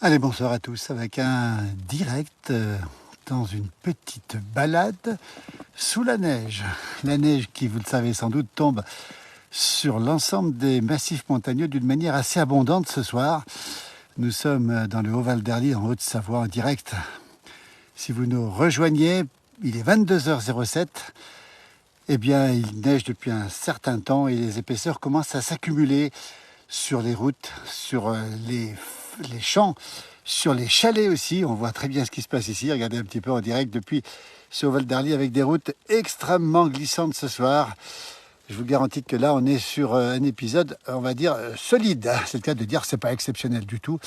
Allez, bonsoir à tous, avec un direct dans une petite balade sous la neige. La neige qui, vous le savez sans doute, tombe sur l'ensemble des massifs montagneux d'une manière assez abondante ce soir. Nous sommes dans le Haut-Val d'Herly, en Haute-Savoie, en direct. Si vous nous rejoignez, il est 22h07. Eh bien, il neige depuis un certain temps et les épaisseurs commencent à s'accumuler sur les routes, sur les champs, sur les chalets aussi. On voit très bien ce qui se passe ici. Regardez un petit peu en direct depuis ce Haut-Val d'Herly avec des routes extrêmement glissantes ce soir. Je vous garantis que là, on est sur un épisode, on va dire, solide. C'est le cas de dire que ce n'est pas exceptionnel du tout,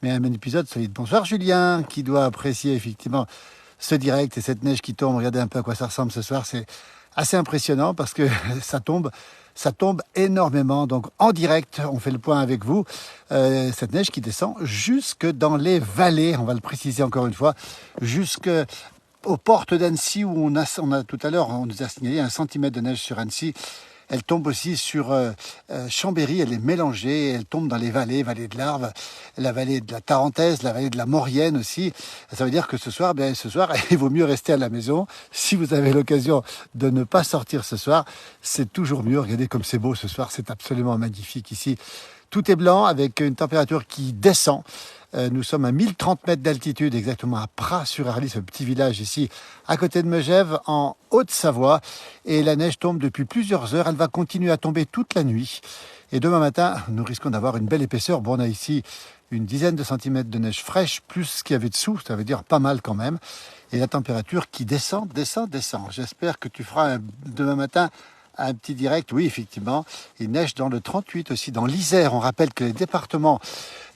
mais un épisode solide. Bonsoir Julien, qui doit apprécier effectivement ce direct et cette neige qui tombe. Regardez un peu à quoi ça ressemble ce soir. C'est assez impressionnant parce que ça tombe énormément. Donc en direct, on fait le point avec vous. Cette neige qui descend jusque dans les vallées, on va le préciser encore une fois, jusque aux portes d'Annecy où on a tout à l'heure, on nous a signalé 1 centimètre de neige sur Annecy. Elle tombe aussi sur Chambéry, elle est mélangée, elle tombe dans les vallées de l'Arve, la vallée de la Tarentaise, la vallée de la Maurienne aussi. Ça veut dire que ce soir, il vaut mieux rester à la maison. Si vous avez l'occasion de ne pas sortir ce soir, c'est toujours mieux. Regardez comme c'est beau ce soir, c'est absolument magnifique ici. Tout est blanc avec une température qui descend. Nous sommes à 1030 mètres d'altitude, exactement à Pras-sur-Arly, ce petit village ici, à côté de Megève, en Haute-Savoie. Et la neige tombe depuis plusieurs heures. Elle va continuer à tomber toute la nuit. Et demain matin, nous risquons d'avoir une belle épaisseur. Bon, on a ici une dizaine de centimètres de neige fraîche, plus ce qu'il y avait dessous. Ça veut dire pas mal quand même. Et la température qui descend. J'espère que tu feras demain matin un petit direct. Oui, effectivement, il neige dans le 38 aussi, dans l'Isère. On rappelle que les départements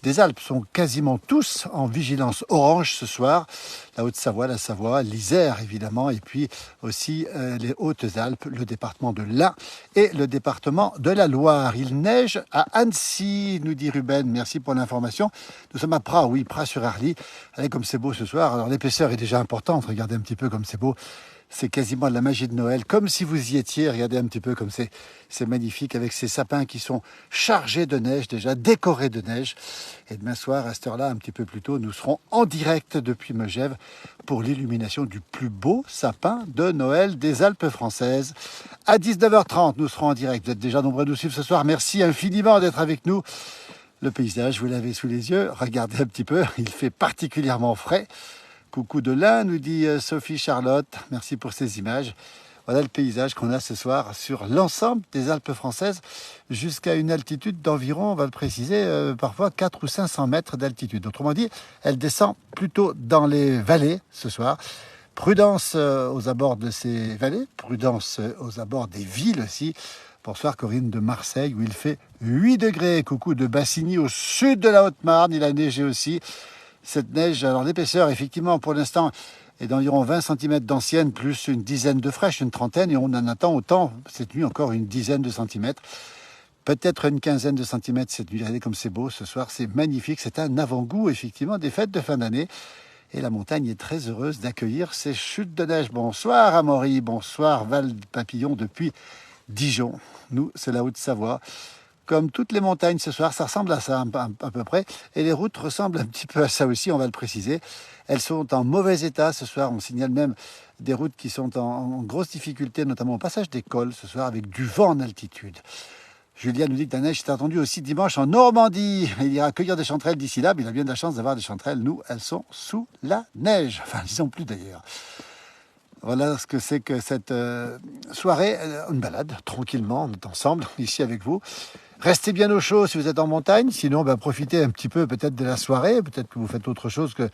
des Alpes sont quasiment tous en vigilance orange ce soir. La Haute-Savoie, la Savoie, l'Isère évidemment, et puis aussi les Hautes-Alpes, le département de l'Ain et le département de la Loire. Il neige à Annecy, nous dit Ruben. Merci pour l'information. Nous sommes à Pras, oui, Pras-sur-Arly. Allez, comme c'est beau ce soir. Alors l'épaisseur est déjà importante. Regardez un petit peu comme c'est beau. C'est quasiment de la magie de Noël, comme si vous y étiez. Regardez un petit peu comme c'est magnifique, avec ces sapins qui sont chargés de neige, déjà décorés de neige. Et demain soir, à cette heure-là, un petit peu plus tôt, nous serons en direct depuis Megève pour l'illumination du plus beau sapin de Noël des Alpes françaises. À 19h30, nous serons en direct. Vous êtes déjà nombreux à nous suivre ce soir. Merci infiniment d'être avec nous. Le paysage, vous l'avez sous les yeux. Regardez un petit peu, il fait particulièrement frais. Coucou de l'Ain, nous dit Sophie Charlotte. Merci pour ces images. Voilà le paysage qu'on a ce soir sur l'ensemble des Alpes françaises, jusqu'à une altitude d'environ, on va le préciser, parfois 400 ou 500 mètres d'altitude. Autrement dit, elle descend plutôt dans les vallées ce soir. Prudence aux abords de ces vallées, prudence aux abords des villes aussi. Bonsoir Corinne de Marseille, où il fait 8 degrés. Coucou de Bassigny, au sud de la Haute-Marne, il a neigé aussi. Cette neige, alors l'épaisseur, effectivement, pour l'instant, est d'environ 20 cm d'ancienne, plus une dizaine de fraîches, une trentaine, et on en attend autant, cette nuit, encore une dizaine de centimètres. Peut-être une quinzaine de centimètres cette nuit. Regardez comme c'est beau ce soir, c'est magnifique. C'est un avant-goût, effectivement, des fêtes de fin d'année. Et la montagne est très heureuse d'accueillir ces chutes de neige. Bonsoir Amaury, bonsoir Val-Papillon depuis Dijon. Nous, c'est la Haute-Savoie. Comme toutes les montagnes ce soir, ça ressemble à ça à peu près. Et les routes ressemblent un petit peu à ça aussi, on va le préciser. Elles sont en mauvais état ce soir. On signale même des routes qui sont en grosse difficulté, notamment au passage des cols ce soir, avec du vent en altitude. Julien nous dit que la neige est attendue aussi dimanche en Normandie. Il ira cueillir des chanterelles d'ici là, mais il a bien de la chance d'avoir des chanterelles. Nous, elles sont sous la neige. Enfin, elles n'y sont plus d'ailleurs. Voilà ce que c'est que cette soirée, une balade, tranquillement, on est ensemble, ici avec vous. Restez bien au chaud si vous êtes en montagne, sinon profitez un petit peu peut-être de la soirée, peut-être que vous faites autre chose que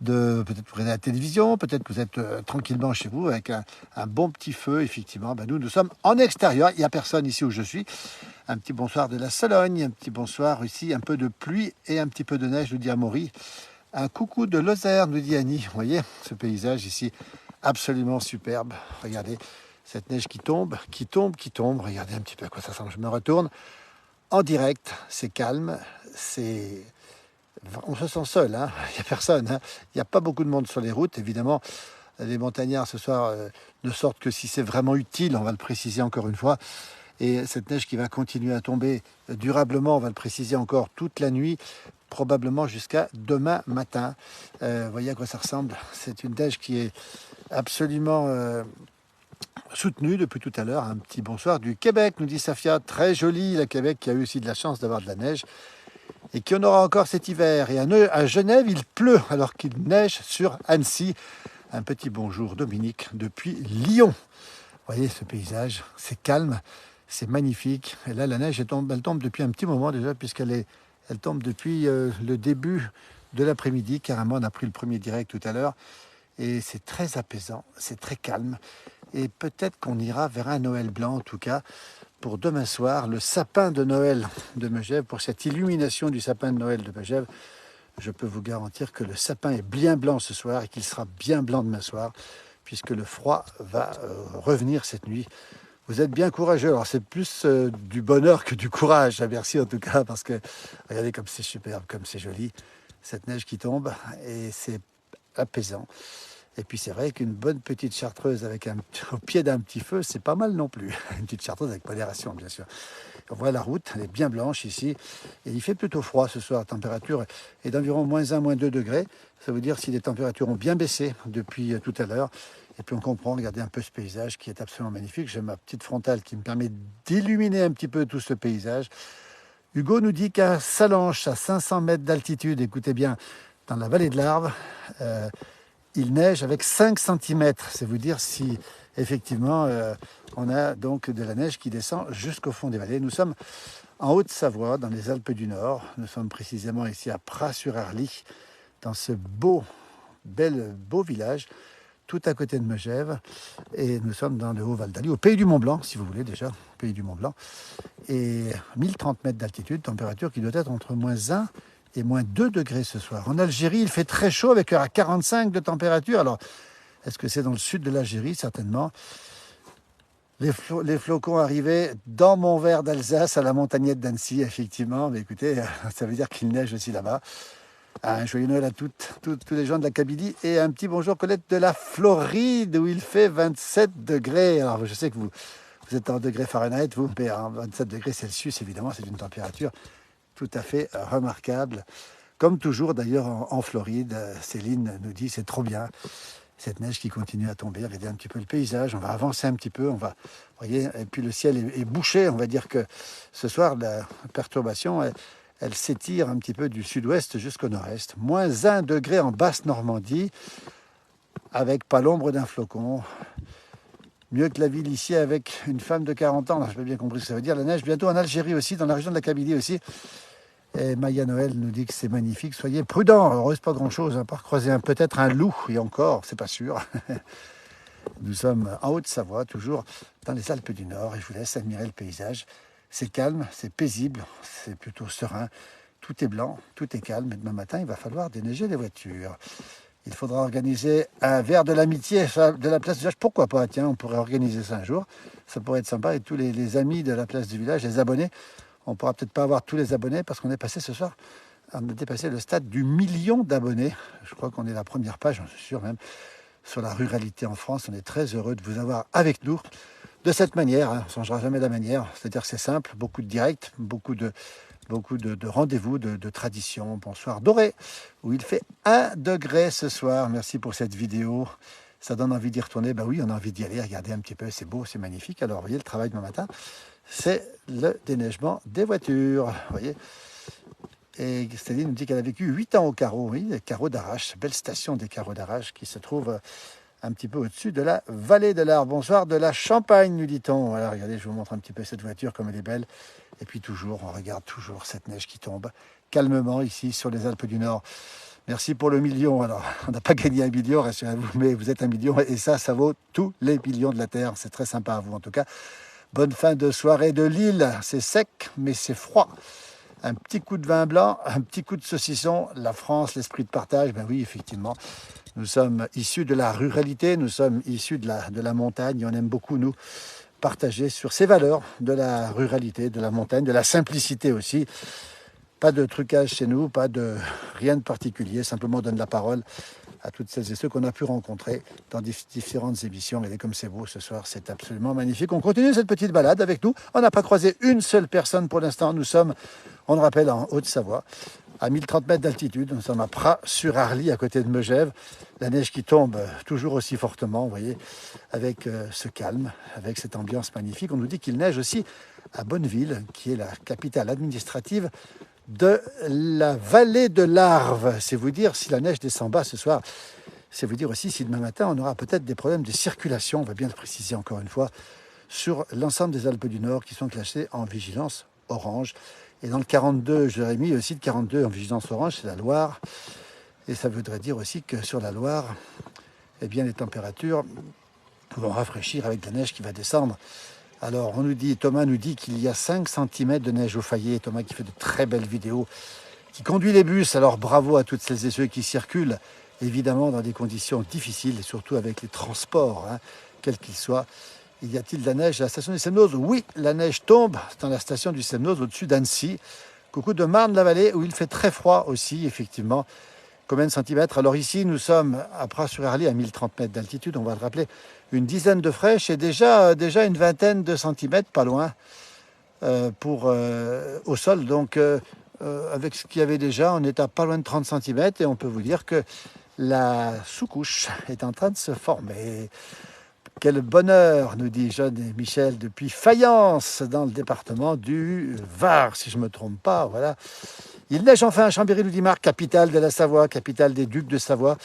peut-être vous regardez la télévision, peut-être que vous êtes tranquillement chez vous avec un bon petit feu, effectivement. Nous sommes en extérieur, il n'y a personne ici où je suis. Un petit bonsoir de la Sologne, un petit bonsoir ici, un peu de pluie et un petit peu de neige, nous dit Amaury. Un coucou de Lozère, nous dit Annie. Vous voyez ce paysage ici, absolument superbe. Regardez cette neige qui tombe. Regardez un petit peu à quoi ça ressemble. Je me retourne. En direct, c'est calme, on se sent seul, hein. Il n'y a personne, hein. Il n'y a pas beaucoup de monde sur les routes, évidemment. Les montagnards ce soir ne sortent que si c'est vraiment utile, on va le préciser encore une fois. Et cette neige qui va continuer à tomber durablement, on va le préciser encore toute la nuit, probablement jusqu'à demain matin. Vous voyez à quoi ça ressemble. C'est une neige qui est absolument soutenue depuis tout à l'heure. Un petit bonsoir du Québec, nous dit Safia. Très joli, le Québec, qui a eu aussi de la chance d'avoir de la neige et qui en aura encore cet hiver. Et à Genève, il pleut alors qu'il neige sur Annecy. Un petit bonjour Dominique depuis Lyon. Vous voyez ce paysage, c'est calme, c'est magnifique. Et là, la neige, elle tombe depuis un petit moment déjà, puisqu'elle tombe depuis le début de l'après-midi. Carrément, on a pris le premier direct tout à l'heure. Et c'est très apaisant, c'est très calme. Et peut-être qu'on ira vers un Noël blanc, en tout cas, pour demain soir, le sapin de Noël de Megève, pour cette illumination du sapin de Noël de Megève. Je peux vous garantir que le sapin est bien blanc ce soir et qu'il sera bien blanc demain soir, puisque le froid va revenir cette nuit. Vous êtes bien courageux. Alors c'est plus du bonheur que du courage à Bercy en tout cas, parce que regardez comme c'est superbe, comme c'est joli, cette neige qui tombe, et c'est apaisant. Et puis c'est vrai qu'une bonne petite chartreuse avec au pied d'un petit feu, c'est pas mal non plus. Une petite chartreuse avec modération, bien sûr. On voit la route, elle est bien blanche ici. Et il fait plutôt froid ce soir. La température est d'environ -1, -2 degrés. Ça veut dire si les températures ont bien baissé depuis tout à l'heure. Et puis on comprend, regardez un peu ce paysage qui est absolument magnifique. J'ai ma petite frontale qui me permet d'illuminer un petit peu tout ce paysage. Hugo nous dit qu'à Salanches, à 500 mètres d'altitude, écoutez bien, dans la vallée de l'Arve, il neige avec 5 cm. C'est vous dire si effectivement on a donc de la neige qui descend jusqu'au fond des vallées. Nous sommes en Haute-Savoie, dans les Alpes du Nord. Nous sommes précisément ici à Pras-sur-Arly, dans ce beau village, tout à côté de Megève. Et nous sommes dans le Haut-Val d'Aly, au pays du Mont-Blanc, si vous voulez déjà, au pays du Mont-Blanc. Et 1030 mètres d'altitude, température qui doit être entre -1 et -2 degrés ce soir. En Algérie, il fait très chaud avec à 45 de température. Alors, est-ce que c'est dans le sud de l'Algérie? Certainement. Les flocons arrivaient dans mon verre d'Alsace, à la montagnette d'Annecy, effectivement. Mais écoutez, ça veut dire qu'il neige aussi là-bas. Un joyeux Noël à tous les gens de la Kabylie. Et un petit bonjour Colette de la Floride, où il fait 27 degrés. Alors, je sais que vous êtes en degrés Fahrenheit, vous, mais en 27 degrés Celsius, évidemment, c'est une température tout à fait remarquable. Comme toujours d'ailleurs en Floride, Céline nous dit c'est trop bien. Cette neige qui continue à tomber, regardez un petit peu le paysage, on va avancer un petit peu, voyez, et puis le ciel est bouché, on va dire que ce soir la perturbation, elle s'étire un petit peu du sud-ouest jusqu'au nord-est. -1 degré en Basse-Normandie, avec pas l'ombre d'un flocon. Mieux que la ville ici avec une femme de 40 ans, je n'ai pas bien compris ce que ça veut dire. La neige bientôt en Algérie aussi, dans la région de la Kabylie aussi. Et Maya Noël nous dit que c'est magnifique. Soyez prudents, il ne reste pas grand-chose, à part croiser peut-être un loup, et encore, c'est pas sûr. Nous sommes en Haute-Savoie, toujours dans les Alpes du Nord, et je vous laisse admirer le paysage. C'est calme, c'est paisible, c'est plutôt serein. Tout est blanc, tout est calme, et demain matin, il va falloir déneiger les voitures. Il faudra organiser un verre de l'amitié de la place du village. Pourquoi pas? Tiens, on pourrait organiser ça un jour. Ça pourrait être sympa. Et tous les amis de la place du village, les abonnés, on ne pourra peut-être pas avoir tous les abonnés parce qu'on est passé ce soir, on a dépassé le stade du 1 million d'abonnés. Je crois qu'on est la première page, j'en suis sûr même, sur la ruralité en France. On est très heureux de vous avoir avec nous de cette manière. On ne changera jamais la manière. C'est-à-dire que c'est simple, beaucoup de directs, beaucoup de rendez-vous, de traditions. Bonsoir Doré, où il fait 1 degré ce soir. Merci pour cette vidéo. Ça donne envie d'y retourner. Ben oui, on a envie d'y aller, regarder un petit peu. C'est beau, c'est magnifique. Alors, vous voyez, le travail demain matin, c'est le déneigement des voitures. Vous voyez. Et Stéline nous dit qu'elle a vécu 8 ans au carreau. Oui, les carreaux d'Arrache, belle station des carreaux d'Arrache qui se trouve un petit peu au-dessus de la vallée de l'Arve. Bonsoir de la Champagne, nous dit-on. Voilà, regardez, je vous montre un petit peu cette voiture, comme elle est belle. Et puis toujours, on regarde toujours cette neige qui tombe calmement ici sur les Alpes du Nord. Merci pour le million. Alors, on n'a pas gagné 1 million, rassurez-vous, mais vous êtes 1 million et ça vaut tous les millions de la Terre. C'est très sympa à vous en tout cas. Bonne fin de soirée de Lille. C'est sec, mais c'est froid. Un petit coup de vin blanc, un petit coup de saucisson. La France, l'esprit de partage, ben oui, effectivement. Nous sommes issus de la ruralité, nous sommes issus de la montagne. Et on aime beaucoup, nous, partager sur ces valeurs de la ruralité, de la montagne, de la simplicité aussi. Pas de trucage chez nous, pas de rien de particulier. Simplement, on donne la parole à toutes celles et ceux qu'on a pu rencontrer dans différentes émissions. Regardez comme c'est beau ce soir, c'est absolument magnifique. On continue cette petite balade avec nous. On n'a pas croisé une seule personne pour l'instant. Nous sommes, on le rappelle, en Haute-Savoie. à 1030 mètres d'altitude. Nous sommes à Pras-sur-Arly, à côté de Megève. La neige qui tombe toujours aussi fortement, vous voyez, avec ce calme, avec cette ambiance magnifique. On nous dit qu'il neige aussi à Bonneville, qui est la capitale administrative de la vallée de l'Arve. C'est vous dire si la neige descend bas ce soir. C'est vous dire aussi si demain matin, on aura peut-être des problèmes de circulation, on va bien le préciser encore une fois, sur l'ensemble des Alpes du Nord qui sont classées en vigilance orange. Et dans le 42, j'aurais mis aussi le 42 en vigilance orange, c'est la Loire. Et ça voudrait dire aussi que sur la Loire, eh bien, les températures vont rafraîchir avec de la neige qui va descendre. Alors, Thomas nous dit qu'il y a 5 cm de neige au Fayet. Thomas qui fait de très belles vidéos, qui conduit les bus. Alors, bravo à toutes celles et ceux qui circulent, évidemment, dans des conditions difficiles, et surtout avec les transports, quels qu'ils soient. Y a-t-il de la neige à la station du Semnoz? Oui, la neige tombe dans la station du Semnoz, au-dessus d'Annecy. Coucou de Marne-la-Vallée, où il fait très froid aussi, effectivement. Combien de centimètres? Alors ici, nous sommes à Pras-sur-Arly, à 1030 mètres d'altitude, on va le rappeler, une dizaine de fraîches et déjà une vingtaine de centimètres, pas loin, au sol. Donc, avec ce qu'il y avait déjà, on est à pas loin de 30 centimètres et on peut vous dire que la sous-couche est en train de se former. Quel bonheur, nous dit Jeanne et Michel, depuis Fayence, dans le département du Var, si je ne me trompe pas. Voilà. Il neige enfin à Chambéry, nous dit Marc, capitale de la Savoie, capitale des ducs de Savoie.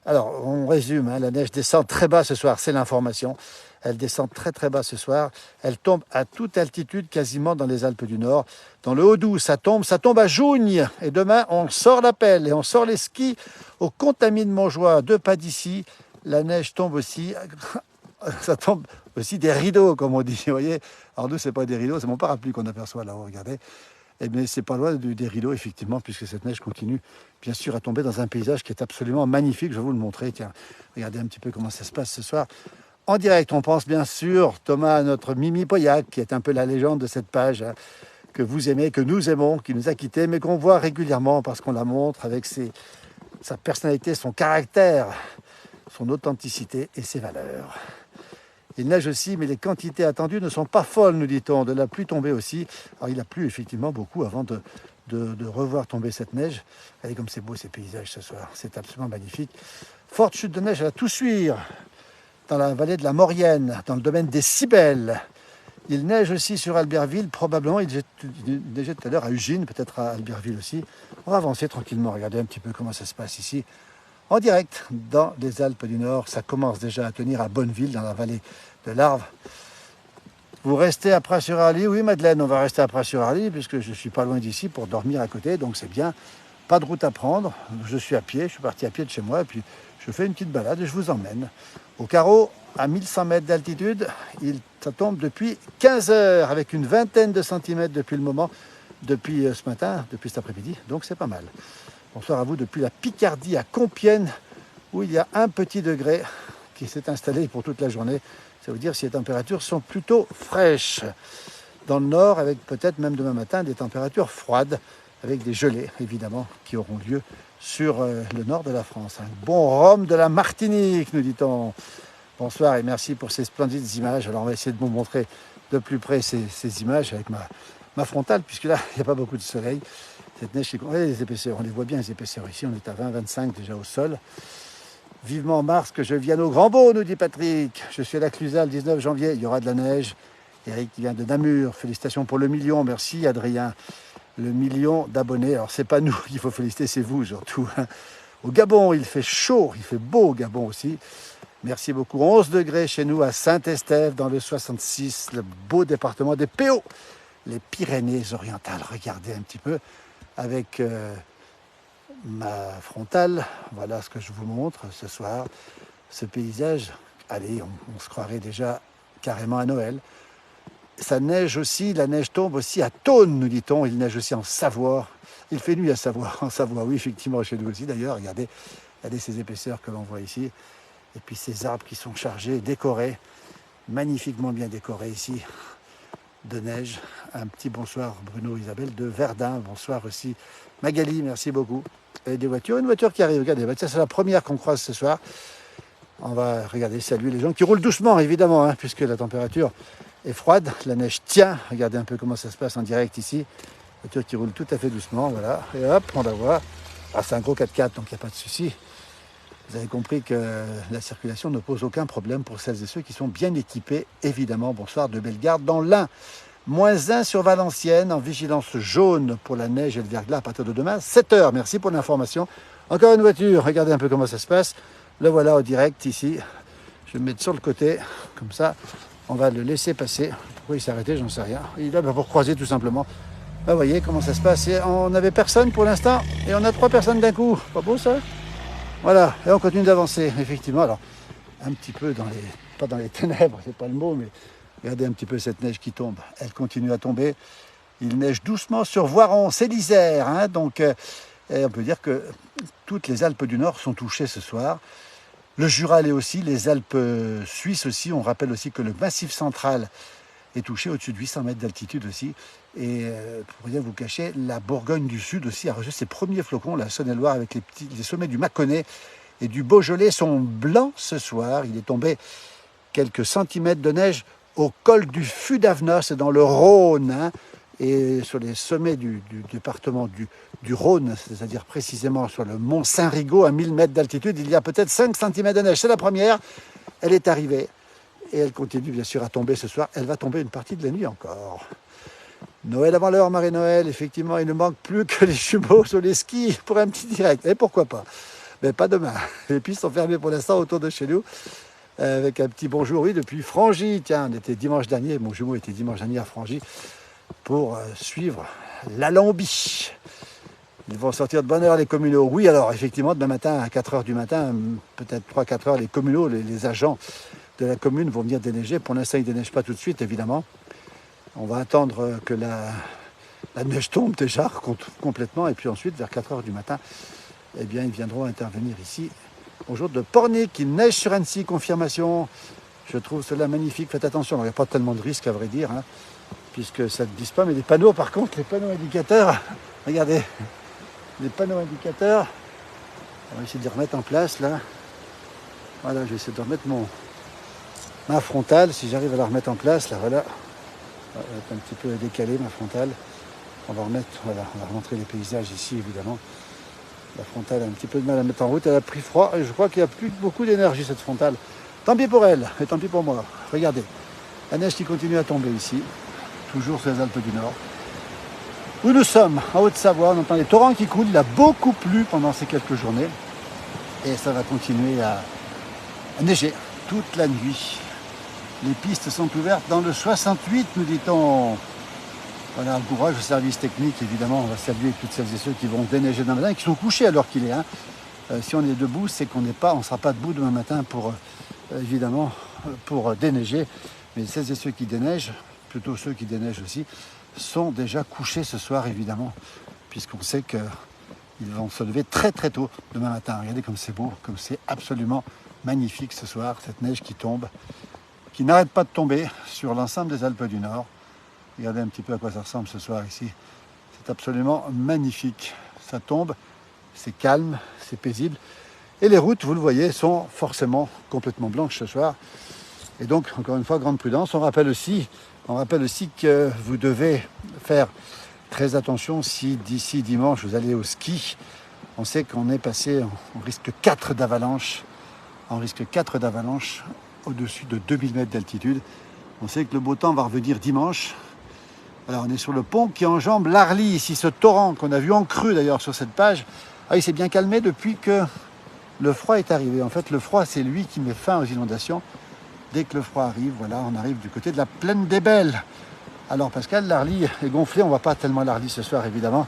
Alors, on résume, la neige descend très bas ce soir, c'est l'information. Elle descend très très bas ce soir. Elle tombe à toute altitude, quasiment dans les Alpes du Nord. Dans le Haut-Doubs, ça tombe à Jougnes. Et demain, on sort la pelle et on sort les skis au Contamine Montjoie, 2 pas d'ici. La neige tombe aussi... Ça tombe aussi des rideaux, comme on dit, vous voyez. Alors nous, ce n'est pas des rideaux, c'est mon parapluie qu'on aperçoit là-haut, regardez. Eh bien, c'est pas loin des rideaux, effectivement, puisque cette neige continue, bien sûr, à tomber dans un paysage qui est absolument magnifique. Je vais vous le montrer. Tiens, regardez un petit peu comment ça se passe ce soir. En direct, on pense bien sûr, Thomas, à notre Mimi Pauillac, qui est un peu la légende de cette page, que vous aimez, que nous aimons, qui nous a quittés, mais qu'on voit régulièrement parce qu'on la montre avec sa personnalité, son caractère, son authenticité et ses valeurs. Il neige aussi, mais les quantités attendues ne sont pas folles, nous dit-on. De la pluie tombée aussi. Alors, il a plu effectivement beaucoup avant de revoir tomber cette neige. Regardez comme c'est beau ces paysages ce soir. C'est absolument magnifique. Forte chute de neige à la Toussuire, dans la vallée de la Maurienne, dans le domaine des Cybèles. Il neige aussi sur Albertville, probablement. Il neigeait tout à l'heure à Ugine, peut-être à Albertville aussi. On va avancer tranquillement. Regardez un petit peu comment ça se passe ici. En direct, dans les Alpes du Nord, ça commence déjà à tenir à Bonneville, dans la vallée de l'Arve. Vous restez à Pras-sur-Arly? Oui, Madeleine, on va rester à Pras-sur-Arly, puisque je ne suis pas loin d'ici pour dormir à côté, donc c'est bien. Pas de route à prendre, je suis à pied, je suis parti à pied de chez moi, et puis je fais une petite balade et je vous emmène. Au carreau, à 1100 mètres d'altitude, ça tombe depuis 15 heures, avec une vingtaine de centimètres depuis le moment, depuis ce matin, depuis cet après-midi, donc c'est pas mal. Bonsoir à vous depuis la Picardie à Compiègne, où il y a un petit degré qui s'est installé pour toute la journée. Ça veut dire si les températures sont plutôt fraîches. Dans le nord, avec peut-être même demain matin, des températures froides, avec des gelées, évidemment, qui auront lieu sur le nord de la France. Un bon rhum de la Martinique, nous dit-on. Bonsoir et merci pour ces splendides images. Alors, on va essayer de vous montrer de plus près ces images avec ma frontale, puisque là, il n'y a pas beaucoup de soleil. Cette neige, les épaisseurs, on les voit bien, les épaisseurs ici, on est à 20-25 déjà au sol. Vivement mars que je vienne au Grand Beau, nous dit Patrick. Je suis à la Clusaz le 19 janvier, il y aura de la neige. Eric qui vient de Namur, félicitations pour le million, merci Adrien. Le million d'abonnés, alors c'est pas nous qu'il faut féliciter, c'est vous surtout. Au Gabon, il fait chaud, il fait beau au Gabon aussi. Merci beaucoup. 11 degrés chez nous à Saint-Estève, dans le 66, le beau département des PO, les Pyrénées-Orientales. Regardez un petit peu avec ma frontale. Voilà ce que je vous montre ce soir. Ce paysage, allez, on se croirait déjà carrément à Noël. Ça neige aussi, la neige tombe aussi à Thônes, nous dit-on. Il neige aussi en Savoie. Il fait nuit à Savoie, en Savoie, oui, effectivement, chez nous aussi d'ailleurs. Regardez ces épaisseurs que l'on voit ici. Et puis ces arbres qui sont chargés, décorés, magnifiquement bien décorés ici, de neige. Un petit bonsoir Bruno, Isabelle de Verdun. Bonsoir aussi Magali, merci beaucoup. Et des voitures, une voiture qui arrive. Regardez, c'est la première qu'on croise ce soir. On va regarder, saluer les gens qui roulent doucement, évidemment, puisque la température est froide. La neige tient. Regardez un peu comment ça se passe en direct ici. Voiture qui roule tout à fait doucement, voilà. Et hop, on la voit. Ah, c'est un gros 4x4, donc il n'y a pas de souci. Vous avez compris que la circulation ne pose aucun problème pour celles et ceux qui sont bien équipés, évidemment. Bonsoir de Bellegarde dans l'Ain. -1 sur Valenciennes, en vigilance jaune pour la neige et le verglas à partir de demain, 7 heures. Merci pour l'information. Encore une voiture, regardez un peu comment ça se passe. Le voilà au direct ici. Je vais me mettre sur le côté, comme ça, on va le laisser passer. Pourquoi il s'est arrêté, j'en sais rien. Il est là pour croiser tout simplement. Vous voyez comment ça se passe. Et on n'avait personne pour l'instant et on a 3 personnes d'un coup. Pas beau ça? Voilà, et on continue d'avancer, effectivement. Alors, un petit peu dans les, pas dans les ténèbres, c'est pas le mot, mais regardez un petit peu cette neige qui tombe. Elle continue à tomber. Il neige doucement sur Voiron, c'est l'Isère. Hein, donc, on peut dire que toutes les Alpes du Nord sont touchées ce soir. Le Jura l'est aussi, les Alpes suisses aussi. On rappelle aussi que le Massif central est touché au-dessus de 800 mètres d'altitude aussi. Et pour rien vous cacher, la Bourgogne du Sud aussi a reçu ses premiers flocons. La Saône-et-Loire avec les sommets du Mâconnais et du Beaujolais sont blancs ce soir. Il est tombé quelques centimètres de neige au col du Fus-d'Avena, c'est dans le Rhône. Hein, et sur les sommets du département du Rhône, c'est-à-dire précisément sur le mont Saint-Rigaud à 1000 mètres d'altitude, il y a peut-être 5 cm de neige. C'est la première, elle est arrivée. Et elle continue bien sûr à tomber ce soir. Elle va tomber une partie de la nuit encore. Noël avant l'heure, Marie-Noël. Effectivement, il ne manque plus que les jumeaux sur les skis pour un petit direct. Et pourquoi pas? Mais pas demain. Les pistes sont fermées pour l'instant autour de chez nous. Avec un petit bonjour, oui, depuis Frangy. Tiens, on était dimanche dernier. Mon jumeau était dimanche dernier à Frangy pour suivre l'Alambie. Ils vont sortir de bonne heure les communaux. Oui, alors effectivement, demain matin à 4h du matin, peut-être 3-4 heures, les communaux, les agents de la commune vont venir déneiger. Pour l'instant, ils ne déneigent pas tout de suite, évidemment. On va attendre que la neige tombe déjà complètement. Et puis ensuite, vers 4h du matin, eh bien, ils viendront intervenir ici. Bonjour de Pornic, il neige sur Annecy, confirmation. Je trouve cela magnifique. Faites attention, il n'y a pas tellement de risques à vrai dire, hein, puisque ça ne glisse pas. Mais les panneaux, par contre, les panneaux indicateurs, regardez, les panneaux indicateurs, on va essayer de les remettre en place là. Voilà, je vais essayer de remettre ma frontale, si j'arrive à la remettre en place, là, voilà. Elle va être un petit peu décalée, ma frontale. On va remettre, voilà, on va remontrer les paysages ici, évidemment. La frontale a un petit peu de mal à mettre en route, elle a pris froid, et je crois qu'il n'y a plus beaucoup d'énergie, cette frontale. Tant pis pour elle, et tant pis pour moi. Regardez, la neige qui continue à tomber ici, toujours sur les Alpes du Nord. Où nous sommes, en Haute-Savoie, on entend les torrents qui coulent, il a beaucoup plu pendant ces quelques journées, et ça va continuer à neiger toute la nuit. Les pistes sont ouvertes dans le 68, nous dit-on. Voilà, un courage au service technique, évidemment. On va saluer toutes celles et ceux qui vont déneiger demain matin et qui sont couchés alors qu'il est. Hein. Si on est debout, c'est qu'on ne sera pas debout demain matin pour, évidemment, pour déneiger. Mais celles et ceux qui déneigent, plutôt ceux qui déneigent aussi, sont déjà couchés ce soir, évidemment, puisqu'on sait qu'ils vont se lever très très tôt demain matin. Regardez comme c'est beau, comme c'est absolument magnifique ce soir, cette neige qui tombe, qui n'arrête pas de tomber sur l'ensemble des Alpes du Nord. Regardez un petit peu à quoi ça ressemble ce soir ici. C'est absolument magnifique. Ça tombe, c'est calme, c'est paisible. Et les routes, vous le voyez, sont forcément complètement blanches ce soir. Et donc, encore une fois, grande prudence. On rappelle aussi que vous devez faire très attention si d'ici dimanche vous allez au ski. On sait qu'on est passé en risque 4 d'avalanche. En risque 4 d'avalanche au-dessus de 2000 mètres d'altitude. On sait que le beau temps va revenir dimanche. Alors on est sur le pont qui enjambe l'Arly, ici ce torrent qu'on a vu en creux d'ailleurs sur cette page. Ah, il s'est bien calmé depuis que le froid est arrivé. En fait, le froid, c'est lui qui met fin aux inondations. Dès que le froid arrive, voilà, on arrive du côté de la plaine des Belles. Alors Pascal, l'Arly est gonflé. On ne voit pas tellement l'Arly ce soir, évidemment.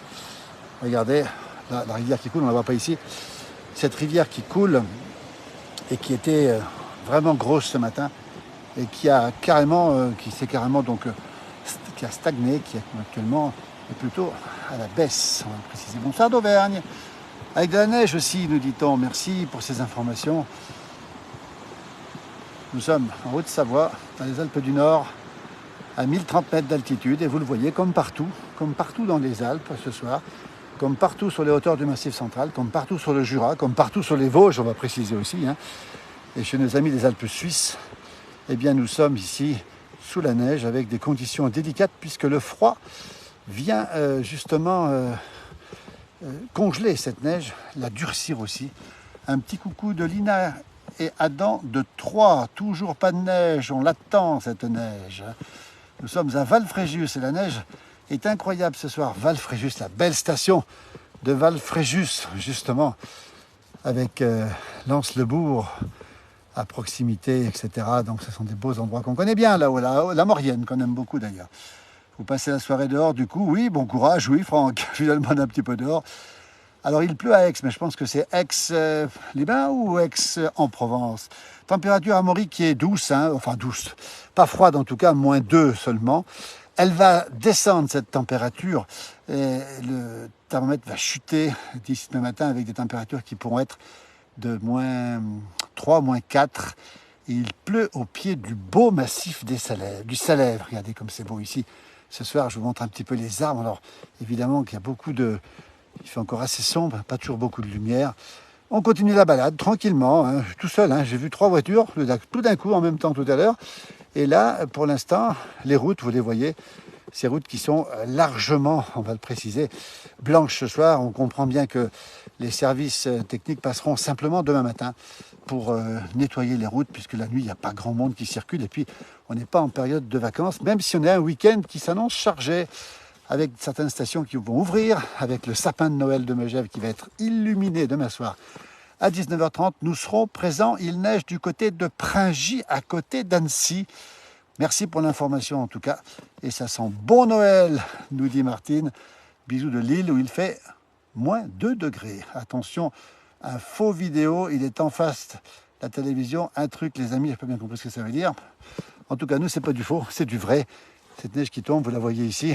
Regardez, la rivière qui coule, on ne la voit pas ici. Cette rivière qui coule et qui était vraiment grosse ce matin et qui a carrément, qui a stagné, qui actuellement est plutôt à la baisse, on va préciser. Bonsoir d'Auvergne, avec de la neige aussi, nous dit-on. Merci pour ces informations. Nous sommes en Haute-Savoie, dans les Alpes du Nord, à 1030 mètres d'altitude, et vous le voyez, comme partout dans les Alpes ce soir, comme partout sur les hauteurs du Massif central, comme partout sur le Jura, comme partout sur les Vosges, on va préciser aussi, hein, et chez nos amis des Alpes suisses, eh bien nous sommes ici sous la neige avec des conditions délicates puisque le froid vient justement congeler cette neige, la durcir aussi. Un petit coucou de Lina et Adam de Troyes. Toujours pas de neige, on l'attend cette neige. Nous sommes à Val-Fréjus et la neige est incroyable ce soir. Val-Fréjus, la belle station de Val-Fréjus, justement, avec Lens-le-Bourg à proximité, etc. Donc ce sont des beaux endroits qu'on connaît bien là-haut, la Maurienne, qu'on aime beaucoup d'ailleurs. Vous passez la soirée dehors, du coup, oui, bon courage, oui, Franck, finalement un petit peu dehors. Alors il pleut à Aix, mais je pense que c'est Aix-les-Bains ou Aix-en-Provence. Température à Maury qui est douce, hein, enfin douce, pas froide en tout cas, -2 seulement. Elle va descendre cette température, et le thermomètre va chuter d'ici demain matin avec des températures qui pourront être de -3, -4. Et il pleut au pied du beau massif du Salève. Regardez comme c'est beau ici. Ce soir, je vous montre un petit peu les arbres. Alors, évidemment qu'il y a beaucoup de... Il fait encore assez sombre, pas toujours beaucoup de lumière. On continue la balade tranquillement, hein, tout seul. Hein. J'ai vu 3 voitures tout d'un coup en même temps tout à l'heure. Et là, pour l'instant, les routes, vous les voyez, ces routes qui sont largement, on va le préciser, blanches ce soir. On comprend bien que les services techniques passeront simplement demain matin pour nettoyer les routes, puisque la nuit, il n'y a pas grand monde qui circule. Et puis, on n'est pas en période de vacances, même si on est un week-end qui s'annonce chargé, avec certaines stations qui vont ouvrir, avec le sapin de Noël de Megève qui va être illuminé demain soir. À 19h30, nous serons présents. Il neige du côté de Pringy, à côté d'Annecy. Merci pour l'information en tout cas. Et ça sent bon Noël, nous dit Martine. Bisous de Lille où il fait -2 degrés. Attention, un faux vidéo, il est en face de la télévision. Un truc, les amis, je n'ai pas bien compris ce que ça veut dire. En tout cas, nous, c'est pas du faux, c'est du vrai. Cette neige qui tombe, vous la voyez ici,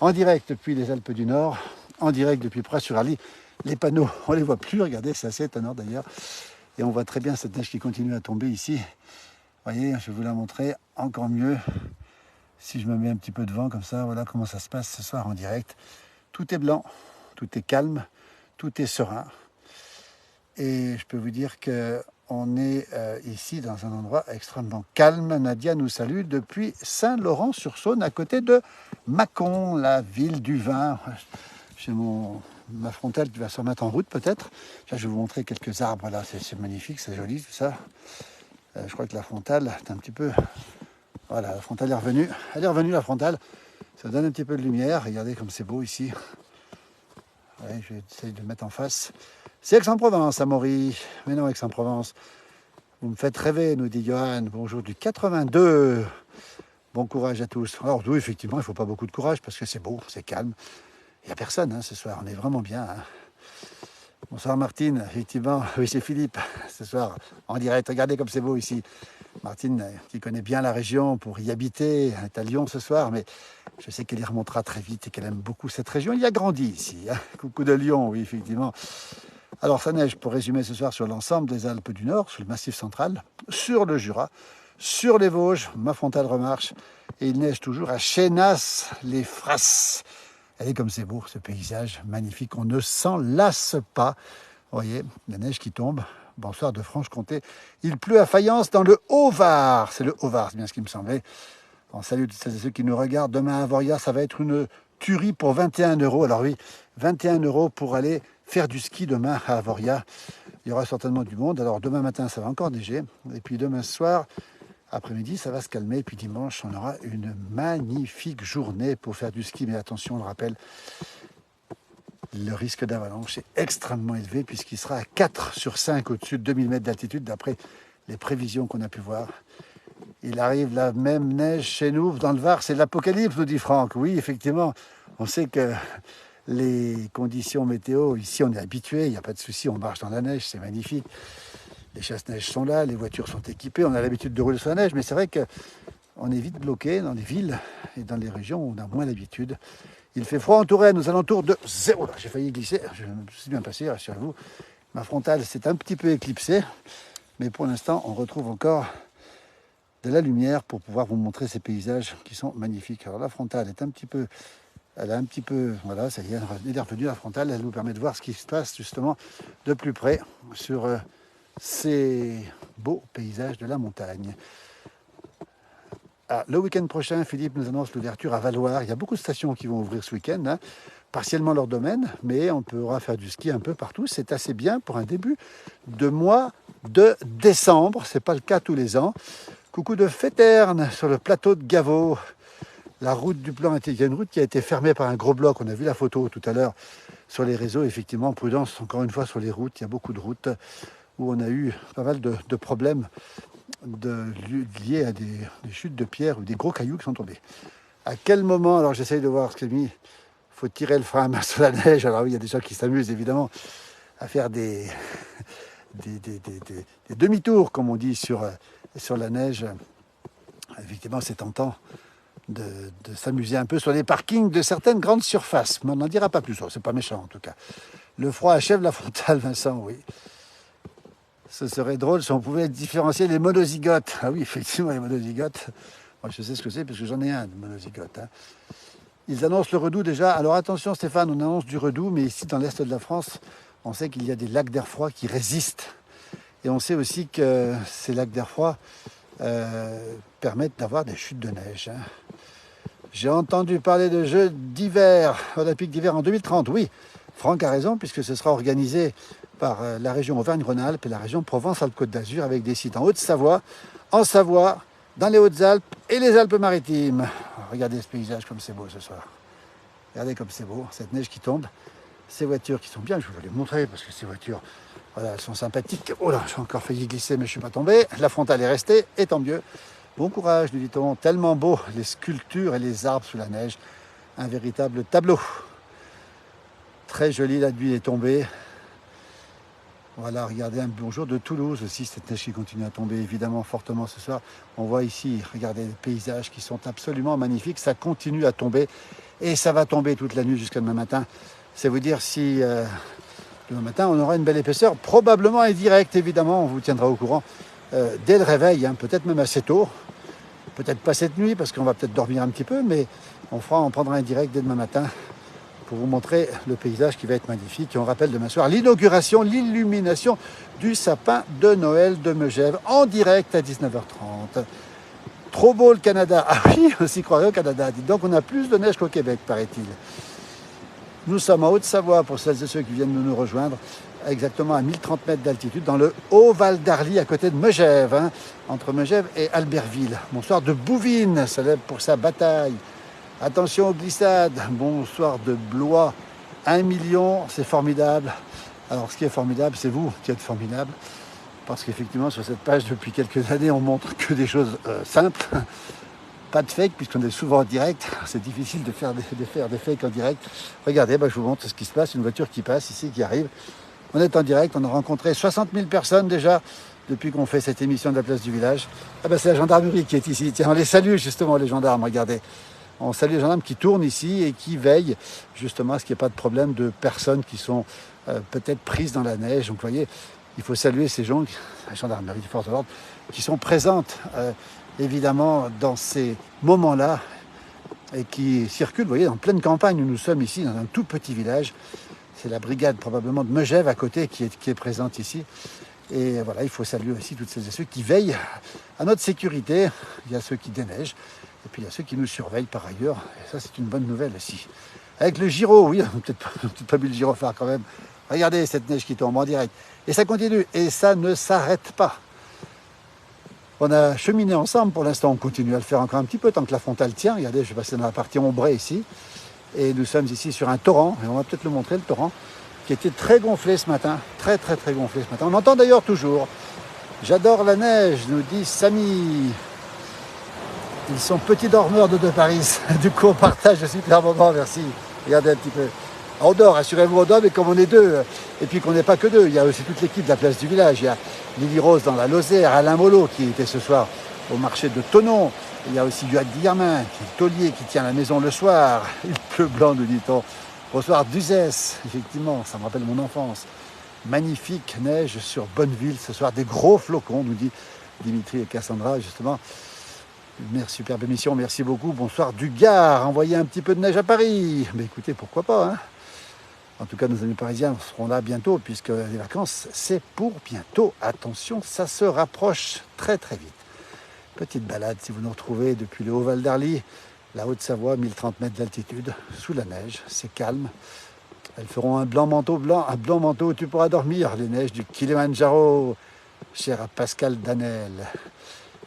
en direct depuis les Alpes du Nord, en direct depuis Pras-sur-Arly. Les panneaux, on ne les voit plus, regardez, c'est assez étonnant d'ailleurs. Et on voit très bien cette neige qui continue à tomber ici. Vous voyez, je vais vous la montrer encore mieux. Si je me mets un petit peu devant comme ça, voilà comment ça se passe ce soir en direct. Tout est blanc, tout est calme, tout est serein. Et je peux vous dire qu'on est ici dans un endroit extrêmement calme. Nadia nous salue depuis Saint-Laurent-sur-Saône, à côté de Mâcon, la ville du vin. J'ai ma frontale qui va se remettre en route peut-être. Là, je vais vous montrer quelques arbres là, c'est magnifique, c'est joli tout ça. Je crois que la frontale est un petit peu... Voilà, la frontale est revenue. Elle est revenue la frontale. Ça donne un petit peu de lumière. Regardez comme c'est beau ici. Ouais, je vais essayer de le mettre en face. C'est Aix-en-Provence, Amaury. Mais non, Aix-en-Provence. Vous me faites rêver, nous dit Johan. Bonjour du 82. Bon courage à tous. Alors oui, effectivement, il ne faut pas beaucoup de courage parce que c'est beau, c'est calme. Il n'y a personne hein, ce soir, on est vraiment bien. Hein. Bonsoir Martine, effectivement, oui c'est Philippe, ce soir en direct. Regardez comme c'est beau ici. Martine, qui connaît bien la région pour y habiter, elle est à Lyon ce soir, mais je sais qu'elle y remontera très vite et qu'elle aime beaucoup cette région. Il y a grandi ici. Hein. Coucou de Lyon, oui, effectivement. Alors ça neige, pour résumer ce soir, sur l'ensemble des Alpes du Nord, sur le Massif central, sur le Jura, sur les Vosges, ma frontale remarche, et il neige toujours à Chénas-les-Frasses. Regardez comme c'est beau, ce paysage magnifique. On ne s'en lasse pas. Vous voyez, la neige qui tombe. Bonsoir de Franche-Comté. Il pleut à Fayence dans le Haut-Var. C'est le Haut-Var, c'est bien ce qui me semblait. On salue toutes celles et ceux qui nous regardent. Demain à Avoria, ça va être une tuerie pour 21 €. Alors oui, 21 € pour aller faire du ski demain à Avoria. Il y aura certainement du monde. Alors demain matin, ça va encore neiger. Et puis demain soir... Après-midi, ça va se calmer. Et puis dimanche, on aura une magnifique journée pour faire du ski. Mais attention, on le rappelle, le risque d'avalanche est extrêmement élevé puisqu'il sera à 4 sur 5 au-dessus de 2000 mètres d'altitude d'après les prévisions qu'on a pu voir. Il arrive la même neige chez nous, dans le Var, c'est l'apocalypse, nous dit Franck. Oui, effectivement, on sait que les conditions météo, ici on est habitué, il n'y a pas de souci, on marche dans la neige, c'est magnifique. Les chasse-neige sont là, les voitures sont équipées, on a l'habitude de rouler sur la neige, mais c'est vrai qu'on est vite bloqué dans les villes et dans les régions où on a moins l'habitude. Il fait froid en Touraine, aux alentours de 0. J'ai failli glisser, je me suis bien passé, rassurez-vous. Ma frontale s'est un petit peu éclipsée, mais pour l'instant, on retrouve encore de la lumière pour pouvoir vous montrer ces paysages qui sont magnifiques. Alors la frontale est un petit peu... Elle a un petit peu... Voilà, ça y est, elle est revenue, la frontale. Elle nous permet de voir ce qui se passe justement de plus près sur... ces beaux paysages de la montagne. Le week-end prochain, Philippe nous annonce l'ouverture à Valloire. Il y a beaucoup de stations qui vont ouvrir ce week-end, hein, partiellement leur domaine, mais on pourra faire du ski un peu partout. C'est assez bien pour un début de mois de décembre. Ce n'est pas le cas tous les ans. Coucou de Féterne sur le plateau de Gaveau. La route du plan, il y a une route qui a été fermée par un gros bloc. On a vu la photo tout à l'heure sur les réseaux. Effectivement, prudence encore une fois sur les routes. Il y a beaucoup de routes où on a eu pas mal de problèmes liés à des chutes de pierres ou des gros cailloux qui sont tombés. À quel moment, alors j'essaye de voir ce qu'il a mis, il faut tirer le frein à main sur la neige. Alors oui, il y a des gens qui s'amusent évidemment à faire des demi-tours, comme on dit, sur la neige. Effectivement, c'est tentant de s'amuser un peu sur les parkings de certaines grandes surfaces. Mais on n'en dira pas plus, c'est pas méchant en tout cas. Le froid achève la frontale, Vincent, oui. Ce serait drôle si on pouvait différencier les monozygotes. Ah oui, effectivement, les monozygotes. Moi, je sais ce que c'est parce que j'en ai un de monozygote. Hein. Ils annoncent le redout déjà. Alors attention Stéphane, on annonce du redout, mais ici dans l'est de la France, on sait qu'il y a des lacs d'air froid qui résistent. Et on sait aussi que ces lacs d'air froid permettent d'avoir des chutes de neige. Hein. J'ai entendu parler de Jeux d'hiver, olympiques d'hiver en 2030. Oui, Franck a raison, puisque ce sera organisé par la région Auvergne-Rhône-Alpes et la région Provence-Alpes-Côte d'Azur, avec des sites en Haute-Savoie, en Savoie, dans les Hautes-Alpes et les Alpes-Maritimes. Regardez ce paysage comme c'est beau ce soir. Regardez comme c'est beau, cette neige qui tombe. Ces voitures qui sont bien, je vais vous les montrer, parce que ces voitures, voilà, elles sont sympathiques. Oh là, j'ai encore failli glisser, mais je ne suis pas tombé. La frontale est restée, et tant mieux. Bon courage, nous dit-on. Tellement beau, les sculptures et les arbres sous la neige. Un véritable tableau. Très joli, la nuit est tombée. Voilà, regardez un bonjour de Toulouse aussi, cette neige qui continue à tomber évidemment fortement ce soir. On voit ici, regardez les paysages qui sont absolument magnifiques. Ça continue à tomber et ça va tomber toute la nuit jusqu'à demain matin. C'est vous dire si demain matin on aura une belle épaisseur, probablement indirecte évidemment, on vous tiendra au courant dès le réveil, hein, peut-être même assez tôt. Peut-être pas cette nuit parce qu'on va peut-être dormir un petit peu, mais on prendra un direct dès demain matin pour vous montrer le paysage qui va être magnifique. Et on rappelle demain soir l'inauguration, l'illumination du sapin de Noël de Megève en direct à 19h30. Trop beau le Canada. Ah oui, on s'y croirait au Canada. Dites donc, on a plus de neige qu'au Québec, paraît-il. Nous sommes en Haute-Savoie, pour celles et ceux qui viennent de nous rejoindre, exactement à 1030 mètres d'altitude, dans le Haut-Val d'Arly, à côté de Megève, hein, entre Megève et Albertville. Bonsoir de Bouvines, célèbre pour sa bataille. Attention aux glissades. Bonsoir de Blois. 1 million, c'est formidable. Alors, ce qui est formidable, c'est vous qui êtes formidable. Parce qu'effectivement, sur cette page, depuis quelques années, on montre que des choses simples. Pas de fake, puisqu'on est souvent en direct. C'est difficile de faire des fakes en direct. Regardez, je vous montre ce qui se passe. Une voiture qui passe ici, qui arrive. On est en direct. On a rencontré 60 000 personnes déjà depuis qu'on fait cette émission de la place du village. C'est la gendarmerie qui est ici. Tiens, on les salue justement, les gendarmes. Regardez. On salue les gendarmes qui tournent ici et qui veillent justement à ce qu'il n'y ait pas de problème de personnes qui sont peut-être prises dans la neige. Donc vous voyez, il faut saluer ces gens, la gendarmerie, les forces de l'ordre, qui sont présentes évidemment dans ces moments-là et qui circulent, vous voyez, en pleine campagne où nous sommes ici, dans un tout petit village. C'est la brigade probablement de Megève à côté qui est présente ici. Et voilà, il faut saluer aussi toutes celles et ceux qui veillent à notre sécurité. Il y a ceux qui déneigent. Et puis il y a ceux qui nous surveillent par ailleurs. Et ça, c'est une bonne nouvelle aussi. Avec le gyro, oui, on n'a peut-être pas mis le gyrophare quand même. Regardez cette neige qui tombe en direct. Et ça continue. Et ça ne s'arrête pas. On a cheminé ensemble pour l'instant. On continue à le faire encore un petit peu tant que la frontale tient. Regardez, je vais passer dans la partie ombrée ici. Et nous sommes ici sur un torrent. Et on va peut-être le montrer, le torrent, qui était très gonflé ce matin. Très, très, très gonflé ce matin. On entend d'ailleurs toujours. J'adore la neige, nous dit Samy. Ils sont petits dormeurs de Paris. Du coup, on partage de super moments, merci. Regardez un petit peu. On dort, assurez-vous, on dort, mais comme on est deux, et puis qu'on n'est pas que deux, il y a aussi toute l'équipe de la place du village. Il y a Lily Rose dans la Lozère, Alain Molot qui était ce soir au marché de Thonon. Il y a aussi Duac Guillermin, qui est taulier, qui tient la maison le soir. Il pleut blanc, nous dit-on. Bonsoir d'Uzès, effectivement, ça me rappelle mon enfance. Magnifique neige sur Bonneville ce soir, des gros flocons, nous dit Dimitri et Cassandra, justement. Merci, superbe émission, merci beaucoup. Bonsoir du Gard, envoyez un petit peu de neige à Paris. Mais écoutez, pourquoi pas, hein. En tout cas, nos amis parisiens seront là bientôt, puisque les vacances, c'est pour bientôt. Attention, ça se rapproche très très vite. Petite balade si vous nous retrouvez depuis le Haut-Val d'Arly, la Haute-Savoie, 1030 mètres d'altitude, sous la neige, c'est calme. Elles feront un blanc manteau où tu pourras dormir, les neiges du Kilimandjaro, cher à Pascal Danel.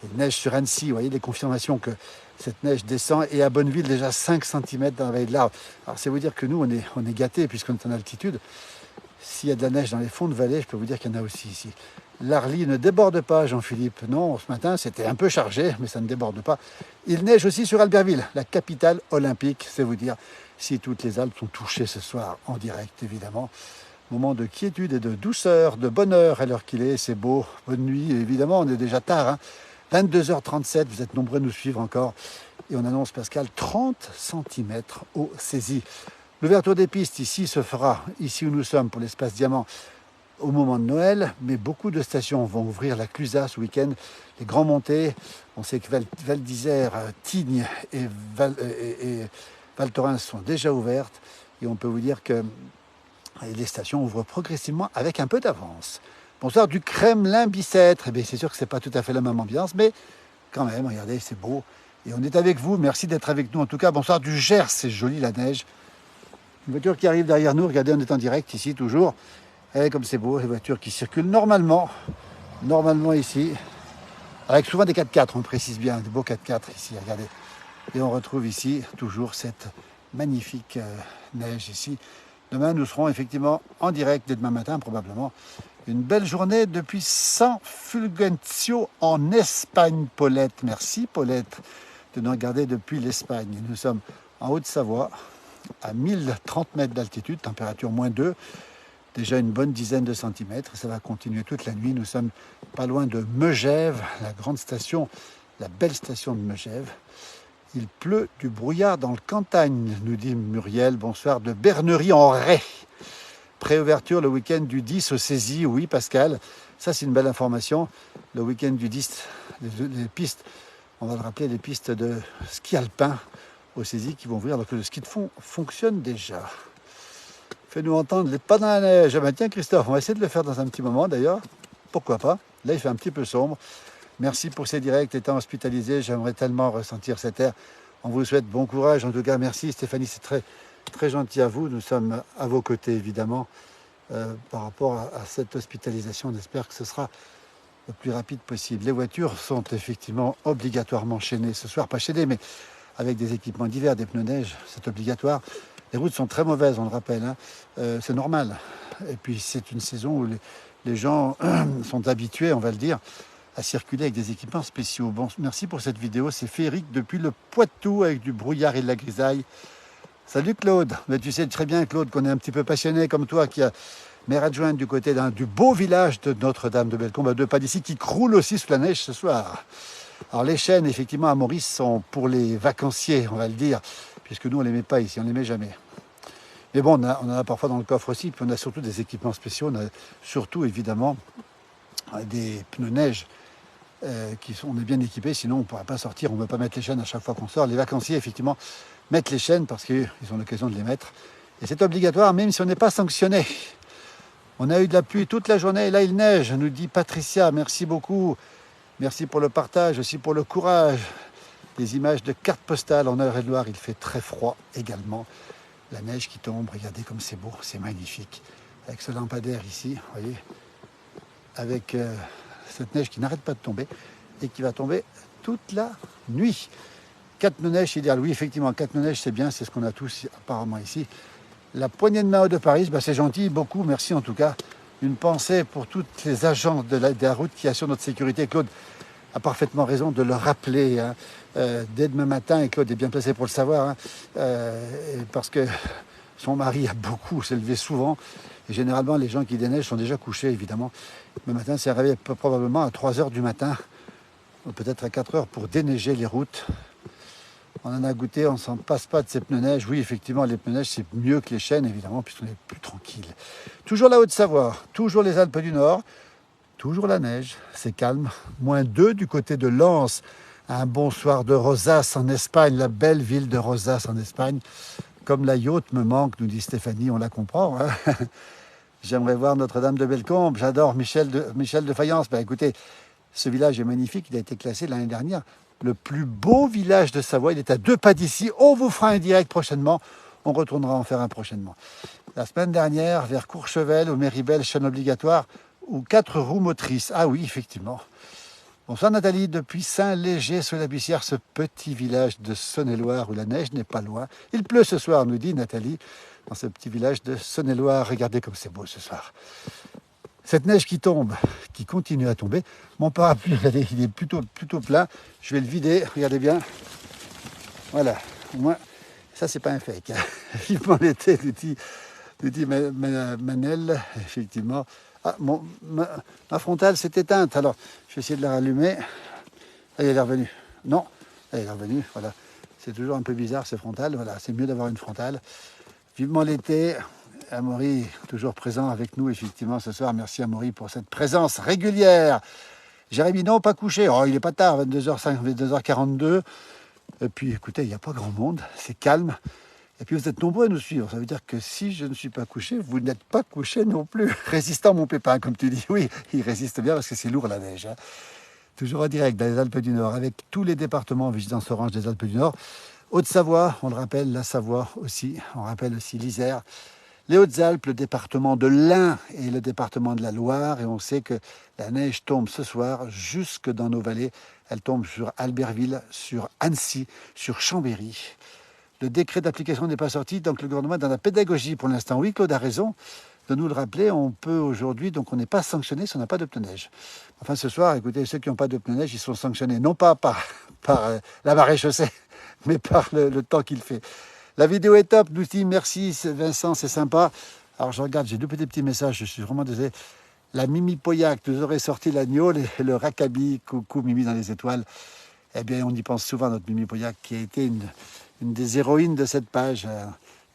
Et neige sur Annecy, vous voyez des confirmations que cette neige descend, et à Bonneville déjà 5 cm dans la vallée de l'Arve. Alors c'est vous dire que nous on est gâtés puisqu'on est en altitude. S'il y a de la neige dans les fonds de vallée, je peux vous dire qu'il y en a aussi ici. L'Arly ne déborde pas, Jean-Philippe. Non, ce matin, c'était un peu chargé, mais ça ne déborde pas. Il neige aussi sur Albertville, la capitale olympique, c'est vous dire si toutes les Alpes sont touchées ce soir, en direct, évidemment. Moment de quiétude et de douceur, de bonheur à l'heure qu'il est, c'est beau. Bonne nuit, évidemment, on est déjà tard. 22h37, vous êtes nombreux à nous suivre encore. Et on annonce, Pascal, 30 cm au saisi. L'ouverture des pistes ici se fera, ici où nous sommes, pour l'espace Diamant, au moment de Noël, mais beaucoup de stations vont ouvrir la Clusaz ce week-end. Les grands montées, on sait que Val d'Isère, Tignes et Val Thorens sont déjà ouvertes. Et on peut vous dire que les stations ouvrent progressivement avec un peu d'avance. Bonsoir du Kremlin-Bicêtre. Eh bien, c'est sûr que ce n'est pas tout à fait la même ambiance, mais quand même, regardez, c'est beau. Et on est avec vous. Merci d'être avec nous. En tout cas, bonsoir du Gers. C'est joli, la neige. Une voiture qui arrive derrière nous. Regardez, on est en direct ici, toujours. Et comme c'est beau, les voitures qui circulent normalement ici. Avec souvent des 4x4, on précise bien. Des beaux 4x4 ici, regardez. Et on retrouve ici, toujours, cette magnifique neige ici. Demain, nous serons effectivement en direct, dès demain matin, probablement. Une belle journée depuis San Fulgencio en Espagne, Paulette. Merci, Paulette, de nous regarder depuis l'Espagne. Nous sommes en Haute-Savoie, à 1030 mètres d'altitude, température -2. Déjà une bonne dizaine de centimètres. Ça va continuer toute la nuit. Nous sommes pas loin de Megève, la grande station, la belle station de Megève. Il pleut du brouillard dans le Cantagne, nous dit Muriel. Bonsoir de Bernerie en Ray. Préouverture le week-end du 10 au Saisy. Oui, Pascal, ça c'est une belle information. Le week-end du 10, les pistes, on va le rappeler, les pistes de ski alpin au Saisy qui vont ouvrir alors que le ski de fond fonctionne déjà. Fais-nous entendre les pas dans la neige. Ah ben tiens, Christophe, on va essayer de le faire dans un petit moment d'ailleurs. Pourquoi pas? Là, il fait un petit peu sombre. Merci pour ces directs. Étant hospitalisé, j'aimerais tellement ressentir cet air. On vous souhaite bon courage. En tout cas, merci Stéphanie, c'est très, très gentil à vous. Nous sommes à vos côtés, évidemment, par rapport à cette hospitalisation. On espère que ce sera le plus rapide possible. Les voitures sont effectivement obligatoirement chaînées ce soir. Pas chaînées, mais avec des équipements d'hiver, des pneus neige, c'est obligatoire. Les routes sont très mauvaises, on le rappelle. C'est normal. Et puis, c'est une saison où les gens sont habitués, on va le dire, à circuler avec des équipements spéciaux. Bon, merci pour cette vidéo. C'est Féric depuis le Poitou avec du brouillard et de la grisaille. Salut Claude. Mais tu sais très bien, Claude, qu'on est un petit peu passionné comme toi, qui a maire adjointe du côté du beau village de Notre-Dame de Bellecombe, à 2 pas d'ici, qui croule aussi sous la neige ce soir. Alors les chênes, effectivement, à Maurice, sont pour les vacanciers, on va le dire, puisque nous, on ne les met pas ici, on ne les met jamais. Mais bon, on en a parfois dans le coffre aussi, puis on a surtout des équipements spéciaux, on a surtout, évidemment, des pneus neige. On est bien équipés, sinon on ne pourra pas sortir, on ne peut pas mettre les chaînes à chaque fois qu'on sort. Les vacanciers, effectivement, mettent les chaînes parce qu'ils ont l'occasion de les mettre. Et c'est obligatoire, même si on n'est pas sanctionné. On a eu de la pluie toute la journée, et là il neige, nous dit Patricia. Merci beaucoup. Merci pour le partage, aussi pour le courage. Des images de cartes postales en Eure-et-Loire, il fait très froid également. La neige qui tombe, regardez comme c'est beau, c'est magnifique. Avec ce lampadaire ici, vous voyez, avec cette neige qui n'arrête pas de tomber et qui va tomber toute la nuit. 4 pneus neige, c'est idéal. Oui, effectivement, 4 pneus neige, c'est bien, c'est ce qu'on a tous apparemment ici. La poignée de main de Paris, c'est gentil, beaucoup, merci en tout cas. Une pensée pour toutes les agents de la route qui assurent notre sécurité. Claude a parfaitement raison de le rappeler dès demain matin, et Claude est bien placé pour le savoir, parce que son mari a beaucoup s'élevé souvent, et généralement les gens qui déneigent sont déjà couchés, évidemment. Le matin, c'est arrivé probablement à 3 h du matin, ou peut-être à 4 h pour déneiger les routes. On en a goûté, on ne s'en passe pas de ces pneus neige. Oui, effectivement, les pneus neige, c'est mieux que les chaînes, évidemment, puisqu'on est plus tranquille. Toujours la Haute-Savoie, toujours les Alpes du Nord, toujours la neige, c'est calme. -2 du côté de Lens. Un bon soir de Rosas en Espagne, la belle ville de Rosas en Espagne. Comme la yacht me manque, nous dit Stéphanie, on la comprend. J'aimerais voir Notre-Dame de Bellecombe, j'adore Michel de Fayence. Ben, écoutez, Ce village est magnifique, il a été classé l'année dernière le plus beau village de Savoie. Il est à 2 pas d'ici. On vous fera un direct prochainement. On retournera en faire un prochainement. La semaine dernière, vers Courchevel, au Méribel, chaîne obligatoire, ou 4 roues motrices. Ah oui, effectivement. Bonsoir Nathalie, depuis Saint-Léger sous la Bussière, ce petit village de Saône-et-Loire où la neige n'est pas loin. Il pleut ce soir, nous dit Nathalie, dans ce petit village de Saône-et-Loire. Regardez comme c'est beau ce soir. Cette neige qui tombe, qui continue à tomber. Mon parapluie, regardez, il est plutôt plein. Je vais le vider, regardez bien. Voilà, au moins, ça c'est pas un fake. Vivement l'été, nous dit Manel, effectivement. Ah, ma frontale s'est éteinte, alors je vais essayer de la rallumer. Ah, elle est revenue. Non, elle est revenue, voilà. C'est toujours un peu bizarre ces frontales, voilà, c'est mieux d'avoir une frontale. Vivement l'été. Amaury, toujours présent avec nous, effectivement, ce soir. Merci Amaury pour cette présence régulière. Jérémy, non, pas couché. Oh, il n'est pas tard, 22h05, 22h42. Et puis, écoutez, il n'y a pas grand monde, c'est calme. Et puis, vous êtes nombreux à nous suivre. Ça veut dire que si je ne suis pas couché, vous n'êtes pas couché non plus. Résistant, mon pépin, comme tu dis. Oui, il résiste bien parce que c'est lourd, la neige. Hein. Toujours en direct dans les Alpes du Nord, avec tous les départements en vigilance orange des Alpes du Nord. Haute-Savoie, on le rappelle, la Savoie aussi. On rappelle aussi l'Isère. Les Hautes-Alpes, le département de l'Ain et le département de la Loire. Et on sait que la neige tombe ce soir jusque dans nos vallées. Elle tombe sur Albertville, sur Annecy, sur Chambéry. Le décret d'application n'est pas sorti, donc le gouvernement est dans la pédagogie pour l'instant. Oui, Claude a raison de nous le rappeler. On peut aujourd'hui, donc on n'est pas sanctionné si on n'a pas de pneus neige. Enfin, ce soir, écoutez, ceux qui n'ont pas de pneus neige, ils sont sanctionnés, non pas par la marée chaussée, mais par le temps qu'il fait. La vidéo est top, nous dit merci Vincent, c'est sympa. Alors je regarde, j'ai deux petits messages, je suis vraiment désolé. La Mimi Pauillac nous aurait sorti l'agneau et le Rakabi, coucou Mimi dans les étoiles. Eh bien, on y pense souvent, notre Mimi Pauillac, qui a été une des héroïnes de cette page,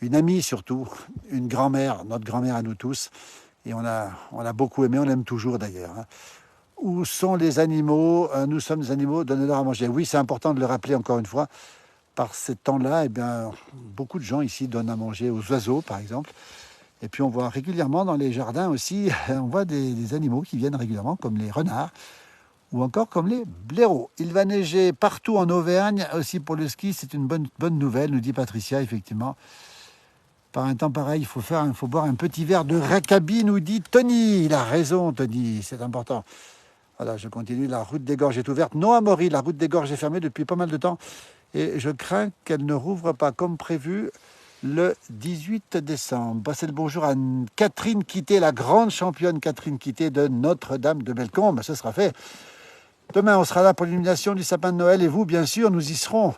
une amie surtout, une grand-mère, notre grand-mère à nous tous. Et on a beaucoup aimé, on l'aime toujours d'ailleurs. Hein. Où sont les animaux? Nous sommes des animaux, donnez-leur à manger. Oui, c'est important de le rappeler encore une fois. Par ces temps-là, eh bien, beaucoup de gens ici donnent à manger aux oiseaux, par exemple. Et puis on voit régulièrement dans les jardins aussi, on voit des animaux qui viennent régulièrement, comme les renards, ou encore comme les blaireaux. Il va neiger partout en Auvergne, aussi pour le ski, c'est une bonne nouvelle, nous dit Patricia, effectivement. Par un temps pareil, il faut boire un petit verre de Rakabi, nous dit Tony. Il a raison, Tony, c'est important. Voilà, je continue, la route des Gorges est ouverte. Non, Amaury, la route des Gorges est fermée depuis pas mal de temps. Et je crains qu'elle ne rouvre pas comme prévu le 18 décembre. Passez le bonjour à Catherine Quitté, la grande championne Catherine Quitté de Notre-Dame de Bellecombe. Ce sera fait. Demain, on sera là pour l'illumination du sapin de Noël. Et vous, bien sûr, nous y serons.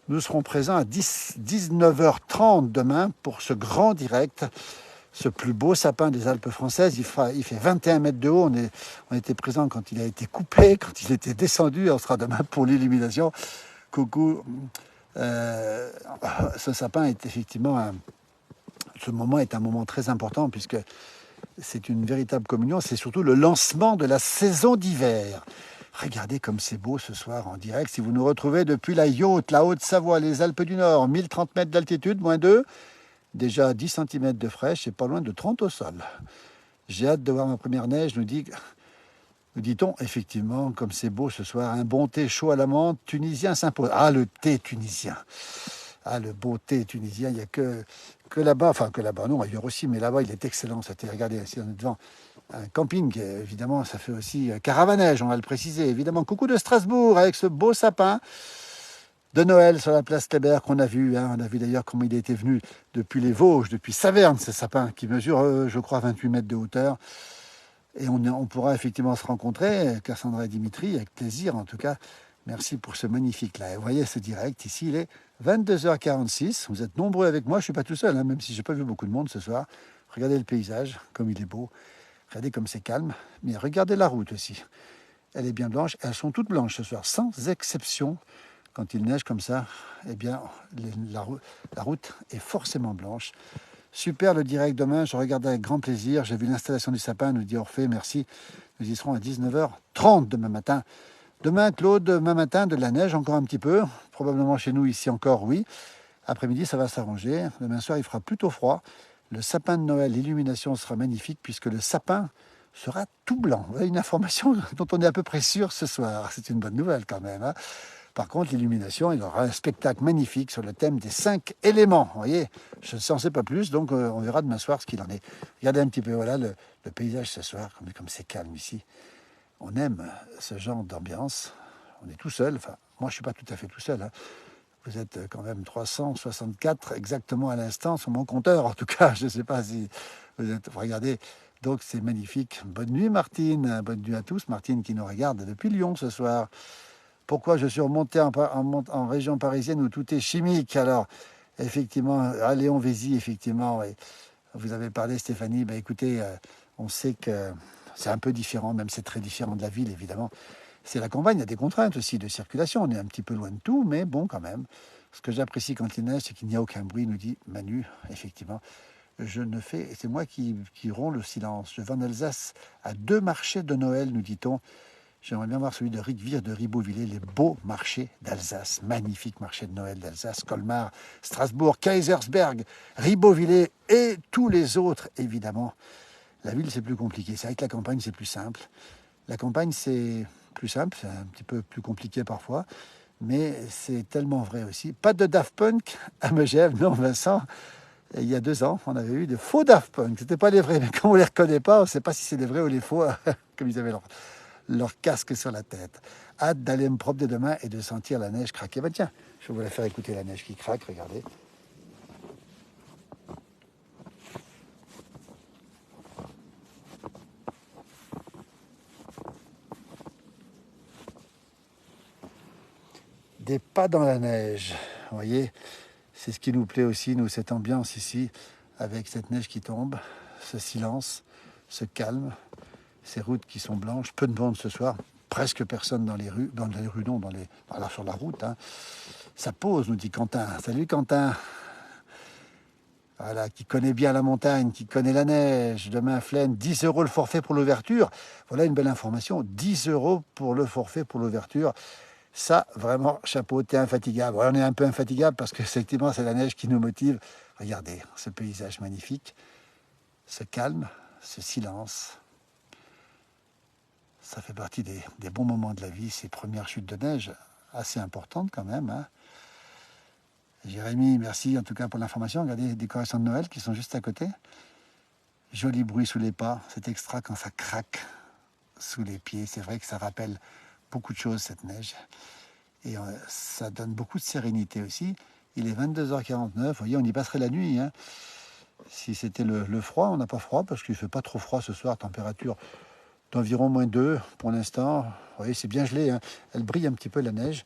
Nous serons présents à 19h30 demain pour ce grand direct. Ce plus beau sapin des Alpes françaises. Il fait 21 mètres de haut. On était présents quand il a été coupé, quand il était descendu. On sera demain pour l'illumination. Coucou, ce sapin est effectivement, ce moment est un moment très important puisque c'est une véritable communion, c'est surtout le lancement de la saison d'hiver. Regardez comme c'est beau ce soir en direct. Si vous nous retrouvez depuis la Yaute, la Haute-Savoie, les Alpes du Nord, 1030 mètres d'altitude, -2, déjà 10 cm de fraîche et pas loin de 30 au sol. J'ai hâte de voir ma première neige, nous dit-on, effectivement, comme c'est beau ce soir, un bon thé chaud à la menthe tunisien s'impose. Ah, le thé tunisien. Ah, le beau thé tunisien, il n'y a que là-bas, enfin que là-bas, non, ailleurs aussi, mais là-bas, il est excellent. Ça thé. Regardez, ici, on est devant un camping, évidemment, ça fait aussi caravanège, on va le préciser. Évidemment, coucou de Strasbourg, avec ce beau sapin de Noël sur la place Kléber qu'on a vu. Hein. On a vu d'ailleurs comment il était venu depuis les Vosges, depuis Saverne, ce sapin, qui mesure, je crois, 28 mètres de hauteur. Et on pourra effectivement se rencontrer, Cassandra et Dimitri, avec plaisir en tout cas. Merci pour ce magnifique live. Vous voyez ce direct, ici il est 22h46. Vous êtes nombreux avec moi, je ne suis pas tout seul, hein, même si je n'ai pas vu beaucoup de monde ce soir. Regardez le paysage, comme il est beau. Regardez comme c'est calme. Mais regardez la route aussi. Elle est bien blanche. Elles sont toutes blanches ce soir, sans exception. Quand il neige comme ça, eh bien, la route est forcément blanche. Super le direct demain, je regarde avec grand plaisir. J'ai vu l'installation du sapin, nous dit Orphée, merci. Nous y serons à 19h30 demain matin. Demain, Claude, demain matin, de la neige encore un petit peu. Probablement chez nous, ici encore, oui. Après-midi, ça va s'arranger. Demain soir, il fera plutôt froid. Le sapin de Noël, l'illumination sera magnifique puisque le sapin sera tout blanc. Voilà une information dont on est à peu près sûr ce soir. C'est une bonne nouvelle quand même, hein. Par contre, l'illumination, il y aura un spectacle magnifique sur le thème des 5 éléments. Vous voyez, je ne sais pas plus, donc on verra demain soir ce qu'il en est. Regardez un petit peu, voilà le paysage ce soir, comme c'est calme ici. On aime ce genre d'ambiance. On est tout seul, enfin, moi je ne suis pas tout à fait tout seul, hein. Vous êtes quand même 364 exactement à l'instant sur mon compteur. En tout cas, je ne sais pas si vous êtes... Regardez, donc c'est magnifique. Bonne nuit Martine, bonne nuit à tous. Martine qui nous regarde depuis Lyon ce soir. Pourquoi je suis remonté en région parisienne où tout est chimique? Alors, effectivement, à Léon Vézy, effectivement, oui. Vous avez parlé Stéphanie, ben écoutez, on sait que c'est un peu différent, même c'est très différent de la ville, évidemment. C'est la campagne, il y a des contraintes aussi de circulation, on est un petit peu loin de tout, mais bon, quand même. Ce que j'apprécie quand il neige, c'est qu'il n'y a aucun bruit, nous dit Manu, effectivement. Je ne fais, c'est moi qui romps le silence. Je vais en Alsace à 2 marchés de Noël, nous dit-on. J'aimerais bien voir celui de Riquewihr de Ribeauvillé, les beaux marchés d'Alsace, magnifiques marchés de Noël d'Alsace, Colmar, Strasbourg, Kaisersberg, Ribeauvillé et tous les autres, évidemment. La ville, c'est plus compliqué. C'est vrai que la campagne, c'est plus simple. La campagne, c'est plus simple, c'est un petit peu plus compliqué parfois, mais c'est tellement vrai aussi. Pas de Daft Punk à Megève, non Vincent. Et il y a 2 ans, on avait eu de faux Daft Punk. C'était pas les vrais, mais comme on les reconnaît pas, on ne sait pas si c'est les vrais ou les faux, comme ils avaient leur casque sur la tête. Hâte d'aller me propre dès demain et de sentir la neige craquer. Ben tiens, je vais vous la faire écouter la neige qui craque, regardez. Des pas dans la neige, vous voyez, c'est ce qui nous plaît aussi, nous, cette ambiance ici, avec cette neige qui tombe, ce silence, ce calme, ces routes qui sont blanches, peu de monde ce soir, presque personne dans les rues, non, voilà, sur la route, hein. Ça pose, nous dit Quentin. Salut Quentin. Voilà, qui connaît bien la montagne, qui connaît la neige. Demain, Flaine, 10 € le forfait pour l'ouverture. Voilà une belle information, 10 € pour le forfait pour l'ouverture. Ça, vraiment, chapeau, t'es infatigable. Ouais, on est un peu infatigable parce que effectivement, c'est la neige qui nous motive. Regardez ce paysage magnifique, ce calme, ce silence. Ça fait partie des bons moments de la vie, ces premières chutes de neige, assez importantes quand même, hein. Jérémy, merci en tout cas pour l'information. Regardez les décorations de Noël qui sont juste à côté. Joli bruit sous les pas, c'est extra quand ça craque sous les pieds. C'est vrai que ça rappelle beaucoup de choses, cette neige. Et ça donne beaucoup de sérénité aussi. Il est 22h49, vous voyez, on y passerait la nuit, hein. Si c'était le froid, on n'a pas froid parce qu'il ne fait pas trop froid ce soir, température d'environ -2 pour l'instant. Vous voyez, c'est bien gelé, hein. Elle brille un petit peu la neige.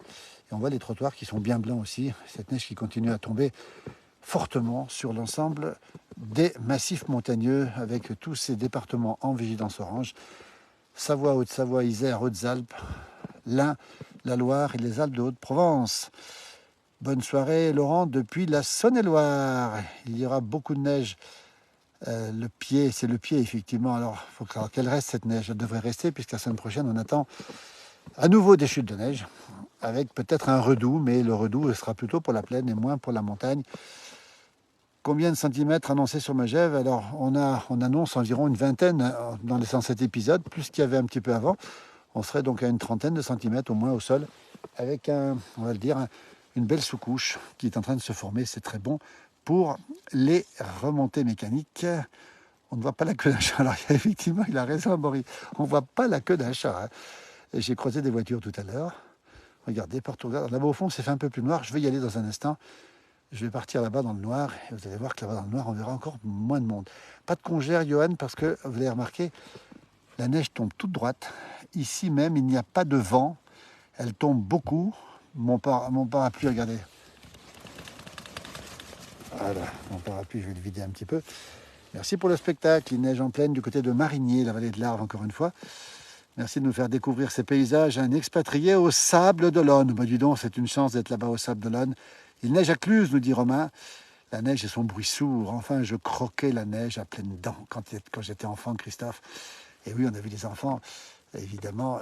Et on voit les trottoirs qui sont bien blancs aussi. Cette neige qui continue à tomber fortement sur l'ensemble des massifs montagneux avec tous ces départements en vigilance orange. Savoie, Haute-Savoie, Isère, Hautes-Alpes, l'Ain, la Loire et les Alpes de Haute-Provence. Bonne soirée Laurent depuis la Saône-et-Loire. Il y aura beaucoup de neige. Le pied, c'est le pied effectivement. Alors, il faut qu'elle reste cette neige. Elle devrait rester puisque la semaine prochaine, on attend à nouveau des chutes de neige avec peut-être un redoux, mais le redoux sera plutôt pour la plaine et moins pour la montagne. Combien de centimètres annoncés sur Megève? Alors, on annonce environ une vingtaine dans les 107 épisodes, plus qu'il y avait un petit peu avant. On serait donc à une trentaine de centimètres au moins au sol, avec on va le dire, une belle sous-couche qui est en train de se former. C'est très bon pour les remontées mécaniques. On ne voit pas la queue d'un chat. Alors, effectivement, il a raison, Maurice. On ne voit pas la queue d'un chat, hein. Et j'ai croisé des voitures tout à l'heure. Regardez, partout là-bas au fond, c'est fait un peu plus noir. Je vais y aller dans un instant. Je vais partir là-bas dans le noir. Et vous allez voir que là-bas dans le noir, on verra encore moins de monde. Pas de congère, Johan, parce que vous avez remarqué, la neige tombe toute droite. Ici même, il n'y a pas de vent. Elle tombe beaucoup. Mon parapluie, regardez. Voilà, mon parapluie, je vais le vider un petit peu. Merci pour le spectacle. Il neige en pleine du côté de Marigné, la vallée de l'Arve, encore une fois. Merci de nous faire découvrir ces paysages. Un expatrié au Sable d'Olonne. Bah, dis donc, c'est une chance d'être là-bas au Sable d'Olonne. Il neige à Cluse, nous dit Romain. La neige et son bruit sourd. Enfin, je croquais la neige à pleines dents quand j'étais enfant, Christophe. Et oui, on a vu les enfants, évidemment,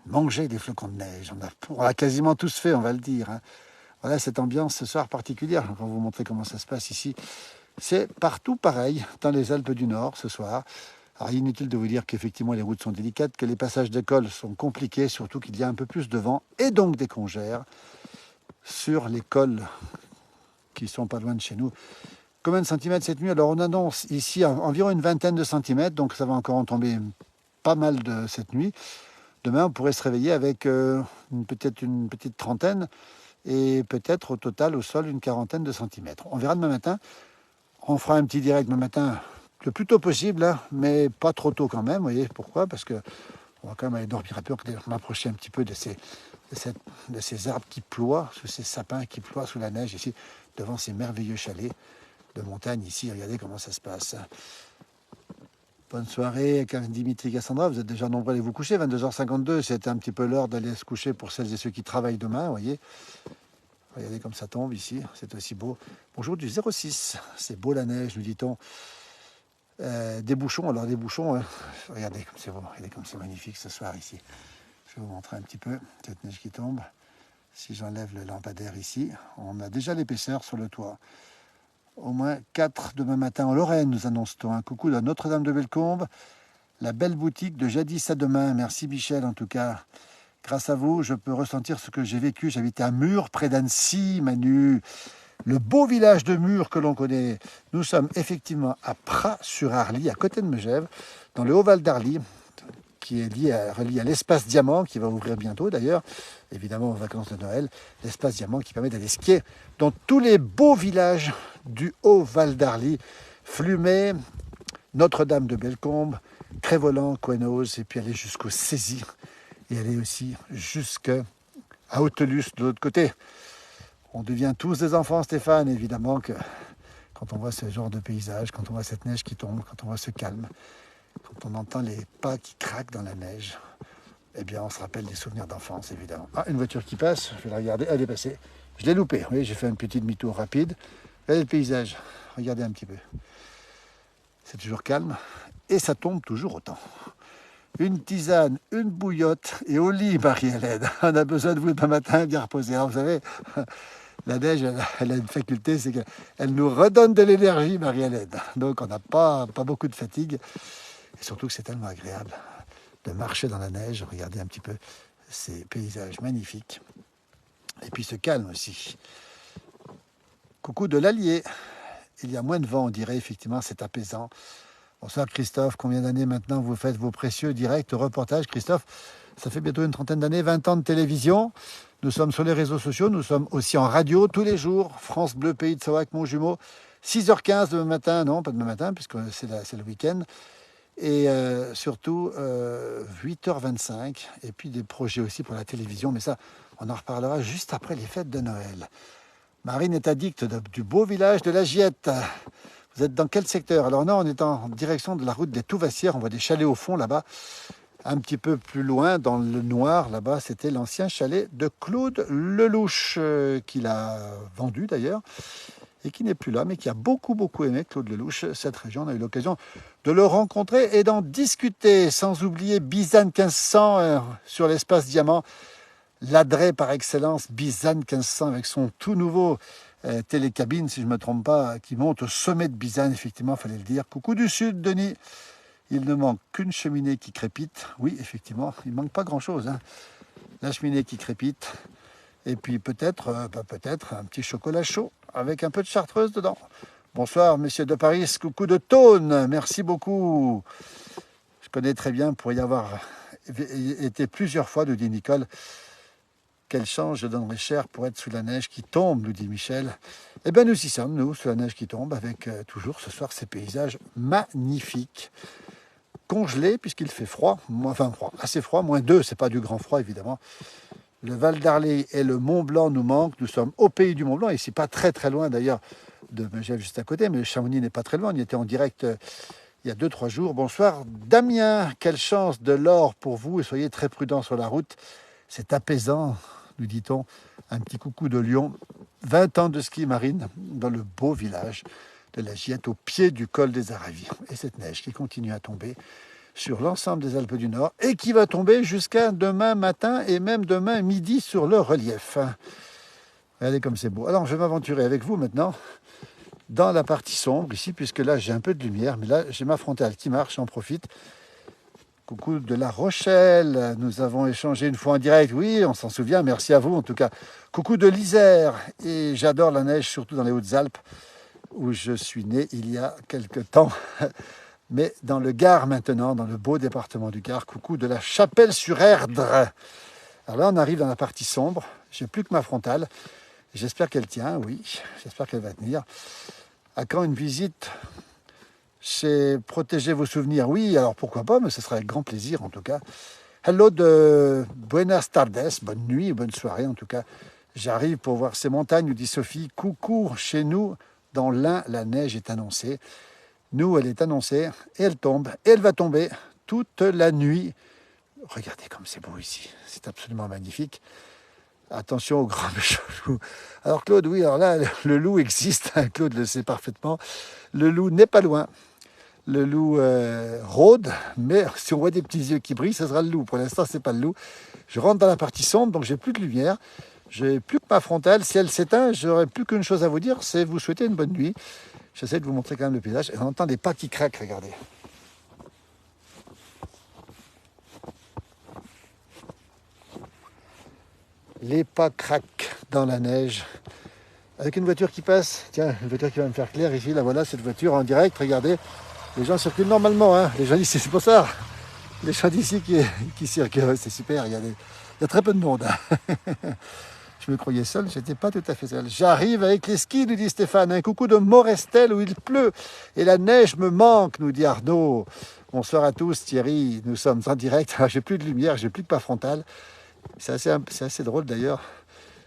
manger des flocons de neige. On l'a quasiment tous fait, on va le dire, hein. Voilà cette ambiance ce soir particulière. On va vous montrer comment ça se passe ici. C'est partout pareil, dans les Alpes du Nord ce soir. Alors, inutile de vous dire qu'effectivement les routes sont délicates, que les passages de col sont compliqués, surtout qu'il y a un peu plus de vent et donc des congères sur les cols qui sont pas loin de chez nous. Combien de centimètres cette nuit? Alors on annonce ici environ une vingtaine de centimètres, donc ça va encore en tomber pas mal de cette nuit. Demain on pourrait se réveiller avec peut-être une petite trentaine et peut-être au total au sol une quarantaine de centimètres. On verra demain matin. On fera un petit direct demain matin le plus tôt possible, hein, mais pas trop tôt quand même. Vous voyez pourquoi? Parce que on va quand même aller dormir un peu, m'approcher un petit peu de ces arbres qui ploient, sous ces sapins qui ploient sous la neige ici, devant ces merveilleux chalets de montagne ici. Regardez comment ça se passe. Bonne soirée, Dimitri, Cassandra. Vous êtes déjà nombreux à aller vous coucher. 22h52, c'était un petit peu l'heure d'aller se coucher pour celles et ceux qui travaillent demain. Vous voyez, regardez comme ça tombe ici. C'est aussi beau. Bonjour du 06. C'est beau la neige, nous dit-on. Des bouchons. Alors des bouchons, regardez comme c'est beau. Regardez comme c'est magnifique ce soir ici. Je vais vous montrer un petit peu cette neige qui tombe. Si j'enlève le lampadaire ici, on a déjà l'épaisseur sur le toit. Au moins 4 demain matin en Lorraine, nous annonce-t-on. Un coucou de Notre-Dame de Bellecombe, la belle boutique de jadis à demain. Merci Michel, en tout cas. Grâce à vous, je peux ressentir ce que j'ai vécu. J'habitais à Murs, près d'Annecy, Manu. Le beau village de Murs que l'on connaît. Nous sommes effectivement à Pras-sur-Arly, à côté de Megève, dans le Haut-Val d'Arly, qui est relié à l'espace Diamant, qui va ouvrir bientôt d'ailleurs, évidemment aux vacances de Noël. L'espace Diamant qui permet d'aller skier dans tous les beaux villages du Haut-Val d'Arly, Flumet, Notre-Dame de Bellecombe, Crévolan, Coenose, et puis aller jusqu'au Cézy, et aller aussi jusqu'à Hautelus de l'autre côté. On devient tous des enfants, Stéphane, évidemment, que quand on voit ce genre de paysage, quand on voit cette neige qui tombe, quand on voit ce calme, quand on entend les pas qui craquent dans la neige, eh bien, on se rappelle des souvenirs d'enfance, évidemment. Ah, une voiture qui passe, je vais la regarder, elle est passée. Je l'ai loupée, oui, j'ai fait un petit demi-tour rapide. Regardez le paysage, regardez un petit peu. C'est toujours calme et ça tombe toujours autant. Une tisane, une bouillotte et au lit, Marie-Hélène. On a besoin de vous demain matin, bien reposer. Alors, vous savez, la neige, elle a une faculté, c'est qu'elle nous redonne de l'énergie, Marie-Hélène. Donc, on n'a pas beaucoup de fatigue. Et surtout que c'est tellement agréable de marcher dans la neige, regarder un petit peu ces paysages magnifiques. Et puis ce calme aussi. Coucou de l'Allier. Il y a moins de vent, on dirait, effectivement, c'est apaisant. Bonsoir Christophe, combien d'années maintenant vous faites vos précieux directs, reportages? Christophe, ça fait bientôt une trentaine d'années, 20 ans de télévision. Nous sommes sur les réseaux sociaux, nous sommes aussi en radio tous les jours. France Bleu, Pays de Sauac, mon jumeau. 6h15 demain matin, non, pas demain matin, puisque c'est le week-end. Et surtout 8h25, et puis des projets aussi pour la télévision, mais ça, on en reparlera juste après les fêtes de Noël. Marine est addicte du beau village de la Giette. Vous êtes dans quel secteur? Alors non, on est en direction de la route des Touvassières, on voit des chalets au fond là-bas. Un petit peu plus loin, dans le noir, là-bas, c'était l'ancien chalet de Claude Lelouch, qu'il a vendu d'ailleurs, et qui n'est plus là, mais qui a beaucoup aimé, Claude Lelouch, cette région. On a eu l'occasion de le rencontrer et d'en discuter, sans oublier Bizane 1500 sur l'espace Diamant, l'adret par excellence, Bizane 1500, avec son tout nouveau télécabine, si je ne me trompe pas, qui monte au sommet de Bizane, effectivement, il fallait le dire. Coucou du Sud, Denis. Il ne manque qu'une cheminée qui crépite. Oui, effectivement, il ne manque pas grand-chose. Hein. La cheminée qui crépite. Et puis peut-être un petit chocolat chaud avec un peu de chartreuse dedans. Bonsoir, messieurs de Paris. Coucou de Tône. Merci beaucoup. Je connais très bien pour y avoir été plusieurs fois, nous dit Nicole. Quelle chance je donnerais cher pour être sous la neige qui tombe, nous dit Michel. Eh bien, nous y sommes, nous, sous la neige qui tombe, avec toujours ce soir ces paysages magnifiques. Congelés, puisqu'il fait froid, assez froid, -2, c'est pas du grand froid, évidemment. Le Val d'Arly et le Mont Blanc nous manquent. Nous sommes au pays du Mont Blanc, ici pas très loin d'ailleurs de Megève, juste à côté, mais Chamonix n'est pas très loin. On y était en direct il y a 2-3 jours. Bonsoir Damien, quelle chance, de l'or pour vous et soyez très prudents sur la route. C'est apaisant, nous dit-on. Un petit coucou de Lyon. 20 ans de ski marine dans le beau village de la Giette, au pied du col des Aravis. Et cette neige qui continue à tomber sur l'ensemble des Alpes du Nord et qui va tomber jusqu'à demain matin et même demain midi sur le relief. Regardez comme c'est beau. Alors, je vais m'aventurer avec vous maintenant dans la partie sombre ici, puisque là j'ai un peu de lumière, mais là j'ai ma frontale qui marche, j'en profite. Coucou de La Rochelle, nous avons échangé une fois en direct, oui, on s'en souvient, merci à vous en tout cas. Coucou de l'Isère, et j'adore la neige, surtout dans les Hautes-Alpes, où je suis né il y a quelque temps, mais dans le Gard maintenant, dans le beau département du Gard. Coucou de la Chapelle-sur-Erdre. Alors là, on arrive dans la partie sombre, j'ai plus que ma frontale, j'espère qu'elle tient, oui, j'espère qu'elle va tenir. À quand une visite chez Protéger vos souvenirs? Oui, alors pourquoi pas, mais ce sera avec grand plaisir en tout cas. Hello de Buenas tardes, bonne nuit, bonne soirée en tout cas. J'arrive pour voir ces montagnes, nous dit Sophie. Coucou, chez nous, dans l'Ain, la neige est annoncée. Nous, elle est annoncée, et elle tombe, et elle va tomber toute la nuit. Regardez comme c'est beau ici, c'est absolument magnifique. Attention au grand méchant loup. Alors Claude, oui, alors là, le loup existe, hein, Claude le sait parfaitement. Le loup n'est pas loin. Le loup rôde, mais si on voit des petits yeux qui brillent, ce sera le loup. Pour l'instant, c'est pas le loup. Je rentre dans la partie sombre, donc j'ai plus de lumière. J'ai plus que ma frontale. Si elle s'éteint, j'aurai plus qu'une chose à vous dire, c'est vous souhaiter une bonne nuit. J'essaie de vous montrer quand même le paysage. Et on entend des pas qui craquent, regardez. Les pas craquent dans la neige. Avec une voiture qui passe. Tiens, une voiture qui va me faire clair ici. Là, voilà, cette voiture en direct. Regardez. Les gens circulent normalement. Hein. Les gens d'ici, c'est pour ça. Les gens d'ici qui circulent. C'est super. Il y a très peu de monde. Hein. Je me croyais seul, je n'étais pas tout à fait seul. J'arrive avec les skis, nous dit Stéphane. Un coucou de Morestel où il pleut. Et la neige me manque, nous dit Arnaud. Bonsoir à tous, Thierry. Nous sommes en direct. J'ai plus de lumière, j'ai plus que ma frontale. C'est assez drôle d'ailleurs.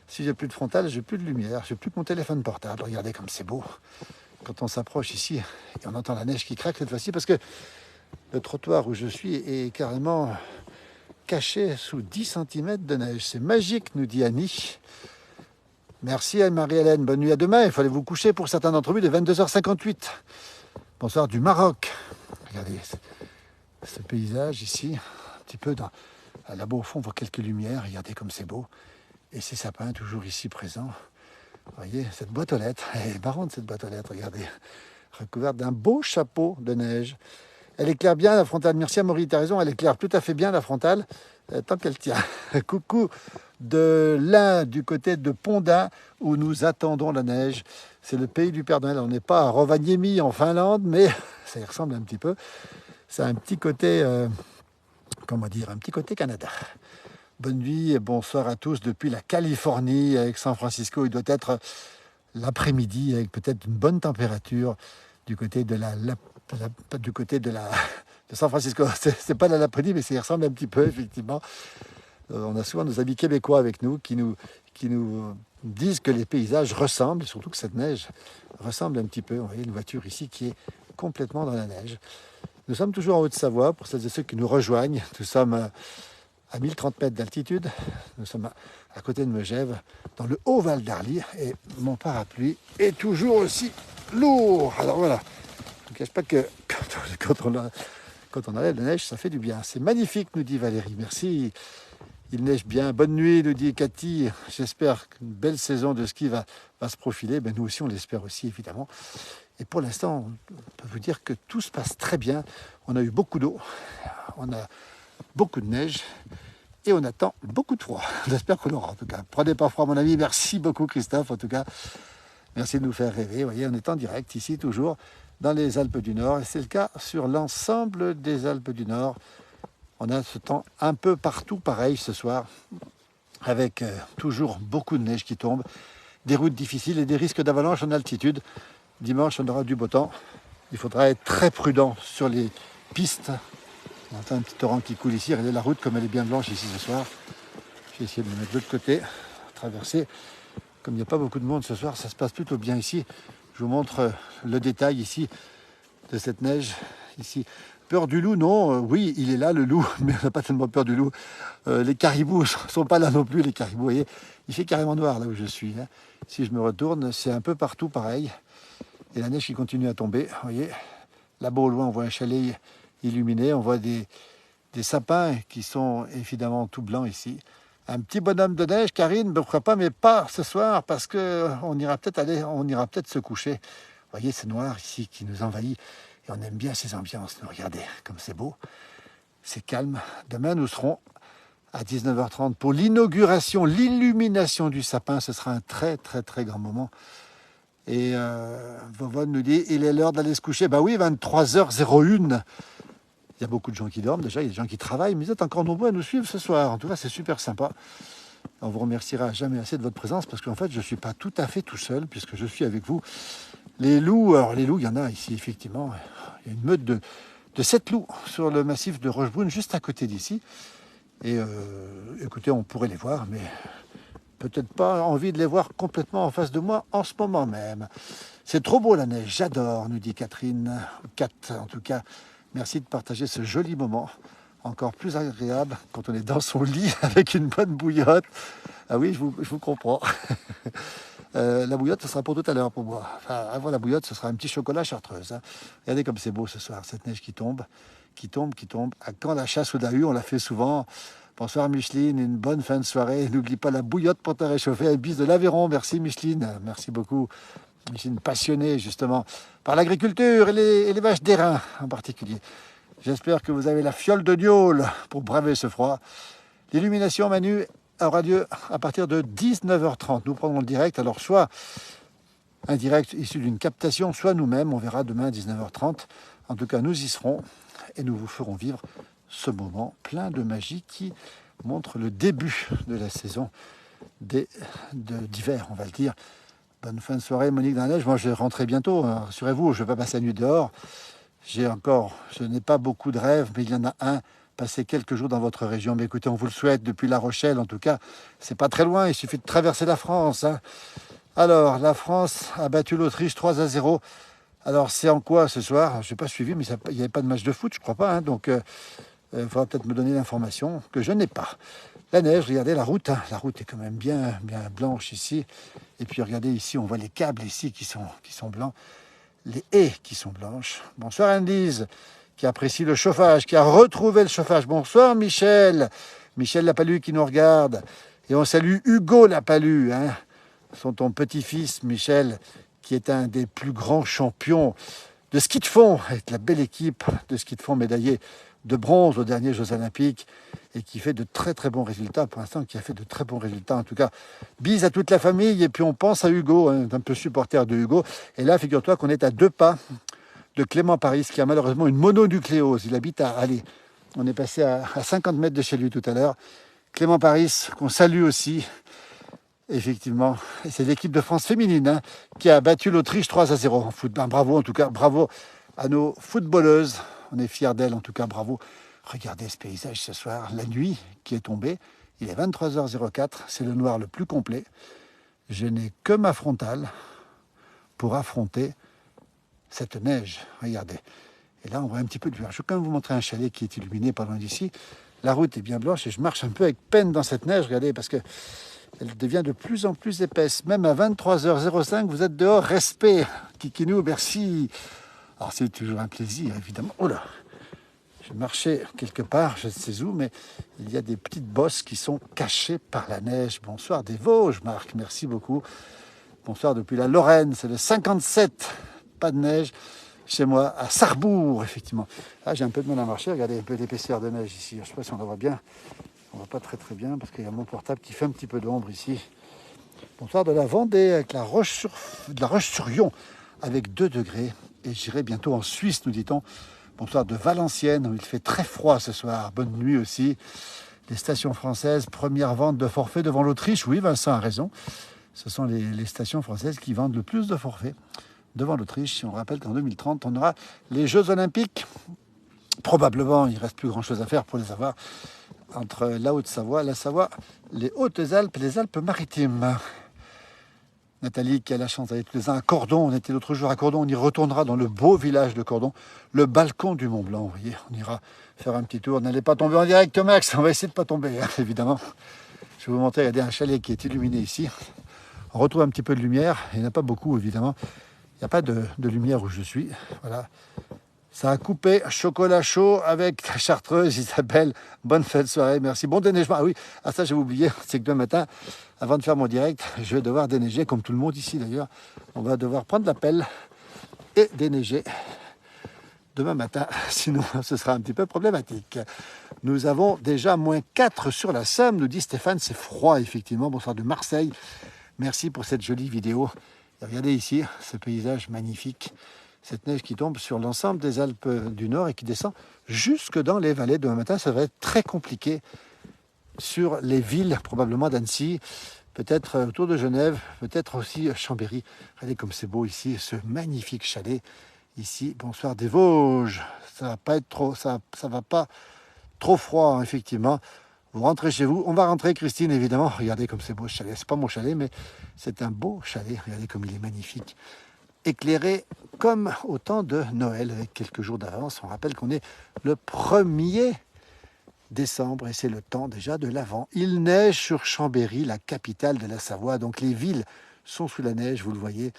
Si j'ai plus de frontale, j'ai plus de lumière. J'ai plus que mon téléphone portable. Regardez comme c'est beau. Quand on s'approche ici, et on entend la neige qui craque cette fois-ci, parce que le trottoir où je suis est carrément caché sous 10 cm de neige. C'est magique, nous dit Annie. Merci à Marie-Hélène. Bonne nuit, à demain. Il fallait vous coucher pour certains d'entre vous, il est 22h58. Bonsoir du Maroc. Regardez ce paysage ici, un petit peu là-bas au fond, on voit quelques lumières. Regardez comme c'est beau. Et ces sapins toujours ici présents. Vous voyez, cette boîte aux lettres. Elle est marrante cette boîte aux lettres, regardez. Recouverte d'un beau chapeau de neige. Elle éclaire bien la frontale. Merci à Maurice, tu as raison, elle éclaire tout à fait bien la frontale, tant qu'elle tient. Coucou de l'Ain, du côté de Pondin, où nous attendons la neige. C'est le pays du Père Noël. On n'est pas à Rovaniemi en Finlande, mais ça y ressemble un petit peu. C'est un petit côté, un petit côté Canada. Bonne nuit et bonsoir à tous depuis la Californie, avec San Francisco. Il doit être l'après-midi, avec peut-être une bonne température du côté de de San Francisco. C'est pas la Laponie, mais ça y ressemble un petit peu, effectivement. On a souvent nos amis québécois avec nous qui nous disent que les paysages ressemblent, surtout que cette neige ressemble un petit peu. Vous voyez une voiture ici qui est complètement dans la neige. Nous sommes toujours en Haute-Savoie, pour celles et ceux qui nous rejoignent. Nous sommes à 1030 mètres d'altitude. Nous sommes à côté de Megève, dans le haut Val d'Arly. Et mon parapluie est toujours aussi lourd. Alors voilà, je ne cache pas que quand on enlève la neige, ça fait du bien. C'est magnifique, nous dit Valérie. Merci. Il neige bien. Bonne nuit, nous dit Cathy. J'espère qu'une belle saison de ski va se profiler. Ben, nous aussi, on l'espère aussi, évidemment. Et pour l'instant, on peut vous dire que tout se passe très bien. On a eu beaucoup d'eau. On a beaucoup de neige. Et on attend beaucoup de froid. J'espère qu'on l'aura, en tout cas. Prenez pas froid, mon ami. Merci beaucoup, Christophe, en tout cas. Merci de nous faire rêver. Vous voyez, on est en direct ici, toujours dans les Alpes du Nord. Et c'est le cas sur l'ensemble des Alpes du Nord. On a ce temps un peu partout pareil ce soir, avec toujours beaucoup de neige qui tombe, des routes difficiles et des risques d'avalanche en altitude. Dimanche, on aura du beau temps. Il faudra être très prudent sur les pistes. On entend un petit torrent qui coule ici. Regardez la route comme elle est bien blanche ici ce soir. Je vais essayer de me mettre de l'autre côté, traverser. Comme il n'y a pas beaucoup de monde ce soir, ça se passe plutôt bien ici. Je vous montre le détail ici de cette neige. Ici, peur du loup, non. Oui, il est là, le loup, mais on n'a pas tellement peur du loup. Les caribous ne sont pas là non plus, les caribous. Vous voyez, il fait carrément noir là où je suis. Hein. Si je me retourne, c'est un peu partout pareil. Et la neige qui continue à tomber. Vous voyez, là-bas au loin, on voit un chalet illuminé. On voit des sapins qui sont évidemment tout blancs ici. Un petit bonhomme de neige, Karine, pourquoi pas, mais pas ce soir, parce qu'on ira peut-être se coucher. voyez, c'est noir ici qui nous envahit. Et on aime bien ces ambiances. Nous, regardez comme c'est beau. C'est calme. Demain, nous serons à 19h30 pour l'inauguration, l'illumination du sapin. Ce sera un très, très, très grand moment. Et Vovon nous dit, il est l'heure d'aller se coucher. Ben oui, 23h01. Il y a beaucoup de gens qui dorment déjà, il y a des gens qui travaillent, mais vous êtes encore nombreux à nous suivre ce soir. En tout cas, c'est super sympa. On vous remerciera jamais assez de votre présence parce qu'en fait, je ne suis pas tout à fait tout seul puisque je suis avec vous. Les loups, alors les loups, il y en a ici, effectivement. Il y a une meute de 7 loups sur le massif de Rochebrune, juste à côté d'ici. Et écoutez, on pourrait les voir, mais peut-être pas envie de les voir complètement en face de moi en ce moment même. C'est trop beau la neige, j'adore, nous dit Catherine, ou Kat en tout cas. Merci de partager ce joli moment, encore plus agréable quand on est dans son lit avec une bonne bouillotte. Ah oui, je vous comprends. La bouillotte, ce sera pour tout à l'heure pour moi. Enfin, avant la bouillotte, ce sera un petit chocolat chartreuse. Hein. Regardez comme c'est beau ce soir, cette neige qui tombe, qui tombe, qui tombe. À quand la chasse au dahu, on l'a fait souvent. Bonsoir Micheline, une bonne fin de soirée. N'oublie pas la bouillotte pour te réchauffer. Un bis de l'Aveyron, merci Micheline, merci beaucoup. Micheline passionnée justement par l'agriculture et les vaches d'airain en particulier. J'espère que vous avez la fiole de gnôle pour braver ce froid. L'illumination Manu aura lieu à partir de 19h30. Nous prendrons le direct, alors soit un direct issu d'une captation, soit nous-mêmes, on verra demain à 19h30. En tout cas, nous y serons et nous vous ferons vivre ce moment plein de magie qui montre le début de la saison d'hiver, on va le dire. Bonne fin de soirée, Monique dans la neige. Moi, je vais rentrer bientôt. Rassurez-vous, je ne vais pas passer la nuit dehors. Je n'ai pas beaucoup de rêves, mais il y en a un. Passer quelques jours dans votre région. Mais écoutez, on vous le souhaite depuis La Rochelle. En tout cas, c'est pas très loin. Il suffit de traverser la France. Hein. Alors, la France a battu l'Autriche 3-0. Alors, c'est en quoi ce soir? Je n'ai pas suivi, mais il n'y avait pas de match de foot, je crois pas. Hein. Donc, il faudra peut-être me donner l'information que je n'ai pas. La neige, regardez la route. Hein. La route est quand même bien blanche ici. Et puis regardez ici, on voit les câbles ici qui sont blancs. Les haies qui sont blanches. Bonsoir Anne-Lise, qui apprécie le chauffage, qui a retrouvé le chauffage. Bonsoir Michel. Michel Lapalu qui nous regarde. Et on salue Hugo Lapalu. Hein. Ton petit-fils Michel, qui est un des plus grands champions de ski de fond, avec la belle équipe de ski de fond médaillé de bronze aux derniers Jeux Olympiques et qui fait de très très bons résultats pour l'instant, qui a fait de très bons résultats en tout cas. Bise à toute la famille et puis on pense à Hugo, hein, un peu supporter de Hugo. Et là, figure-toi qu'on est à 2 pas de Clément Paris qui a malheureusement une mononucléose. Il habite on est passé à 50 mètres de chez lui tout à l'heure. Clément Paris, qu'on salue aussi. Effectivement, c'est l'équipe de France féminine hein, qui a battu l'Autriche 3-0 en foot. Ben, bravo en tout cas, bravo à nos footballeuses. On est fiers d'elles en tout cas, bravo. Regardez ce paysage ce soir, la nuit qui est tombée. Il est 23h04, c'est le noir le plus complet. Je n'ai que ma frontale pour affronter cette neige. Regardez. Et là, on voit un petit peu de lumière. Je vais quand même vous montrer un chalet qui est illuminé pas loin d'ici. La route est bien blanche et je marche un peu avec peine dans cette neige. Regardez, parce que elle devient de plus en plus épaisse. Même à 23h05, vous êtes dehors. Respect. Kikinou, merci. Alors, c'est toujours un plaisir, évidemment. Oh là, je marchais quelque part, je ne sais où, mais il y a des petites bosses qui sont cachées par la neige. Bonsoir des Vosges, Marc. Merci beaucoup. Bonsoir depuis la Lorraine. C'est le 57. Pas de neige chez moi, à Sarrebourg, effectivement. Ah, j'ai un peu de mal à marcher. Regardez un peu d'épaisseur de neige ici. Je ne sais pas si on la voit bien. On ne voit pas très très bien parce qu'il y a mon portable qui fait un petit peu d'ombre ici. Bonsoir de la Vendée avec la Roche-sur-Yon avec 2 degrés. Et j'irai bientôt en Suisse, nous dit-on. Bonsoir de Valenciennes où il fait très froid ce soir. Bonne nuit aussi. Les stations françaises, première vente de forfait devant l'Autriche. Oui, Vincent a raison. Ce sont les stations françaises qui vendent le plus de forfaits devant l'Autriche. On rappelle qu'en 2030, on aura les Jeux Olympiques. Probablement, il ne reste plus grand-chose à faire pour les avoir. Entre la Haute-Savoie, la Savoie, les Hautes-Alpes et les Alpes-Maritimes. Nathalie qui a la chance d'aller tous les ans à Cordon. On était l'autre jour à Cordon. On y retournera dans le beau village de Cordon, le balcon du Mont Blanc. Vous voyez, on ira faire un petit tour. N'allez pas tomber en direct, Max. On va essayer de ne pas tomber, hein, évidemment. Je vais vous montrer. Regardez un chalet qui est illuminé ici. On retrouve un petit peu de lumière. Il n'y en a pas beaucoup, évidemment. Il n'y a pas de lumière où je suis. Voilà. Ça a coupé, chocolat chaud avec la chartreuse, Isabelle. Bonne fin de soirée, merci. Bon déneigement. Ah oui, ça j'ai oublié, c'est que demain matin, avant de faire mon direct, je vais devoir déneiger, comme tout le monde ici d'ailleurs. On va devoir prendre la pelle et déneiger demain matin, sinon ce sera un petit peu problématique. Nous avons déjà -4 sur la Somme, nous dit Stéphane, c'est froid effectivement. Bonsoir de Marseille, merci pour cette jolie vidéo. Et regardez ici ce paysage magnifique, cette neige qui tombe sur l'ensemble des Alpes du Nord et qui descend jusque dans les vallées. Demain matin, ça va être très compliqué sur les villes, probablement d'Annecy, peut-être autour de Genève, peut-être aussi Chambéry. Regardez comme c'est beau ici, ce magnifique chalet. Ici, bonsoir des Vosges. Ça va pas être trop, ça va pas trop froid, hein, effectivement. Vous rentrez chez vous. On va rentrer, Christine, évidemment. Regardez comme c'est beau ce chalet. C'est pas mon chalet, mais c'est un beau chalet. Regardez comme il est magnifique. Éclairé comme au temps de Noël, avec quelques jours d'avance. On rappelle qu'on est le 1er décembre et c'est le temps déjà de l'Avent. Il neige sur Chambéry, la capitale de la Savoie. Donc les villes sont sous la neige, vous le voyez.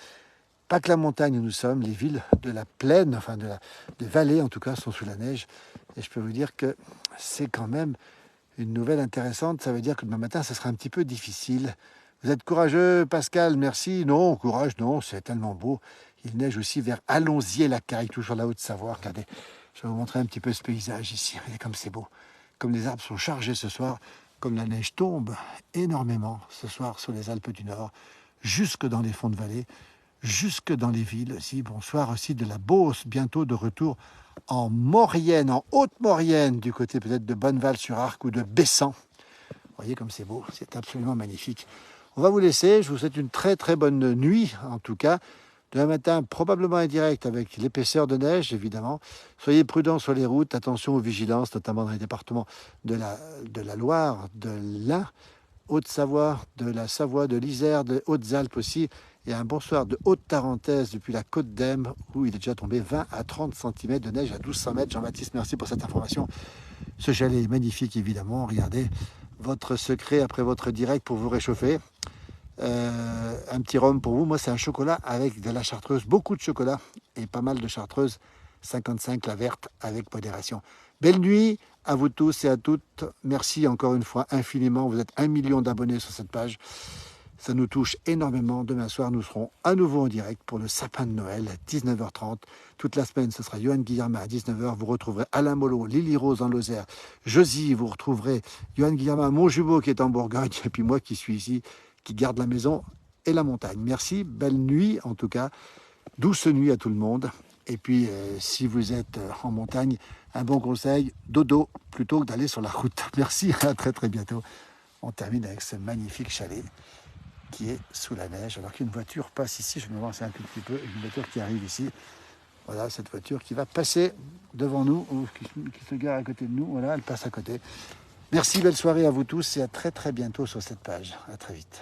Pas que la montagne où nous sommes, les villes de la plaine, enfin des vallées en tout cas, sont sous la neige. Et je peux vous dire que c'est quand même une nouvelle intéressante. Ça veut dire que demain matin, ça sera un petit peu difficile. Vous êtes courageux, Pascal, merci. Non, courage, non, c'est tellement beau. Il neige aussi vers Allonzier-la-Caille, toujours la Haute-Savoie. Regardez, je vais vous montrer un petit peu ce paysage ici. Regardez comme c'est beau. Comme les arbres sont chargés ce soir, comme la neige tombe énormément ce soir sur les Alpes du Nord, jusque dans les fonds de vallée, jusque dans les villes aussi. Bonsoir aussi de la Beauce, bientôt de retour en Maurienne, en Haute-Maurienne, du côté peut-être de Bonneval-sur-Arc ou de Bessan. Vous voyez comme c'est beau, c'est absolument magnifique. On va vous laisser, je vous souhaite une très très bonne nuit en tout cas. Demain matin, probablement indirect avec l'épaisseur de neige, évidemment. Soyez prudents sur les routes, attention aux vigilances, notamment dans les départements de la Loire, de l'Ain, Haute-Savoie, de la Savoie, de l'Isère, de Hautes-Alpes aussi. Et un bonsoir de Haute-Tarentaise depuis la côte d'Ems, où il est déjà tombé 20 à 30 cm de neige à 1200 mètres. Jean-Baptiste, merci pour cette information. Ce chalet est magnifique, évidemment. Regardez, votre secret après votre direct pour vous réchauffer. Un petit rhum pour vous. Moi, c'est un chocolat avec de la chartreuse, beaucoup de chocolat et pas mal de chartreuse. 55, la verte, avec modération. Belle nuit à vous tous et à toutes. Merci encore une fois infiniment. Vous êtes 1 million d'abonnés sur cette page. Ça nous touche énormément. Demain soir, nous serons à nouveau en direct pour le sapin de Noël, 19h30. Toute la semaine, ce sera Johan Guillermin à 19h. Vous retrouverez Alain Molot, Lily Rose en Lozère, Josie. Vous retrouverez Johan Guillermin, mon jumeau qui est en Bourgogne, et puis moi qui suis ici, qui garde la maison et la montagne. Merci, belle nuit en tout cas. Douce nuit à tout le monde. Et puis, si vous êtes en montagne, un bon conseil, dodo, plutôt que d'aller sur la route. Merci, à très très bientôt. On termine avec ce magnifique chalet qui est sous la neige, alors qu'une voiture passe ici. Je vais m'avancer un tout petit peu, une voiture qui arrive ici. Voilà, cette voiture qui va passer devant nous, ou qui se gare à côté de nous. Voilà, elle passe à côté. Merci, belle soirée à vous tous et à très très bientôt sur cette page. À très vite.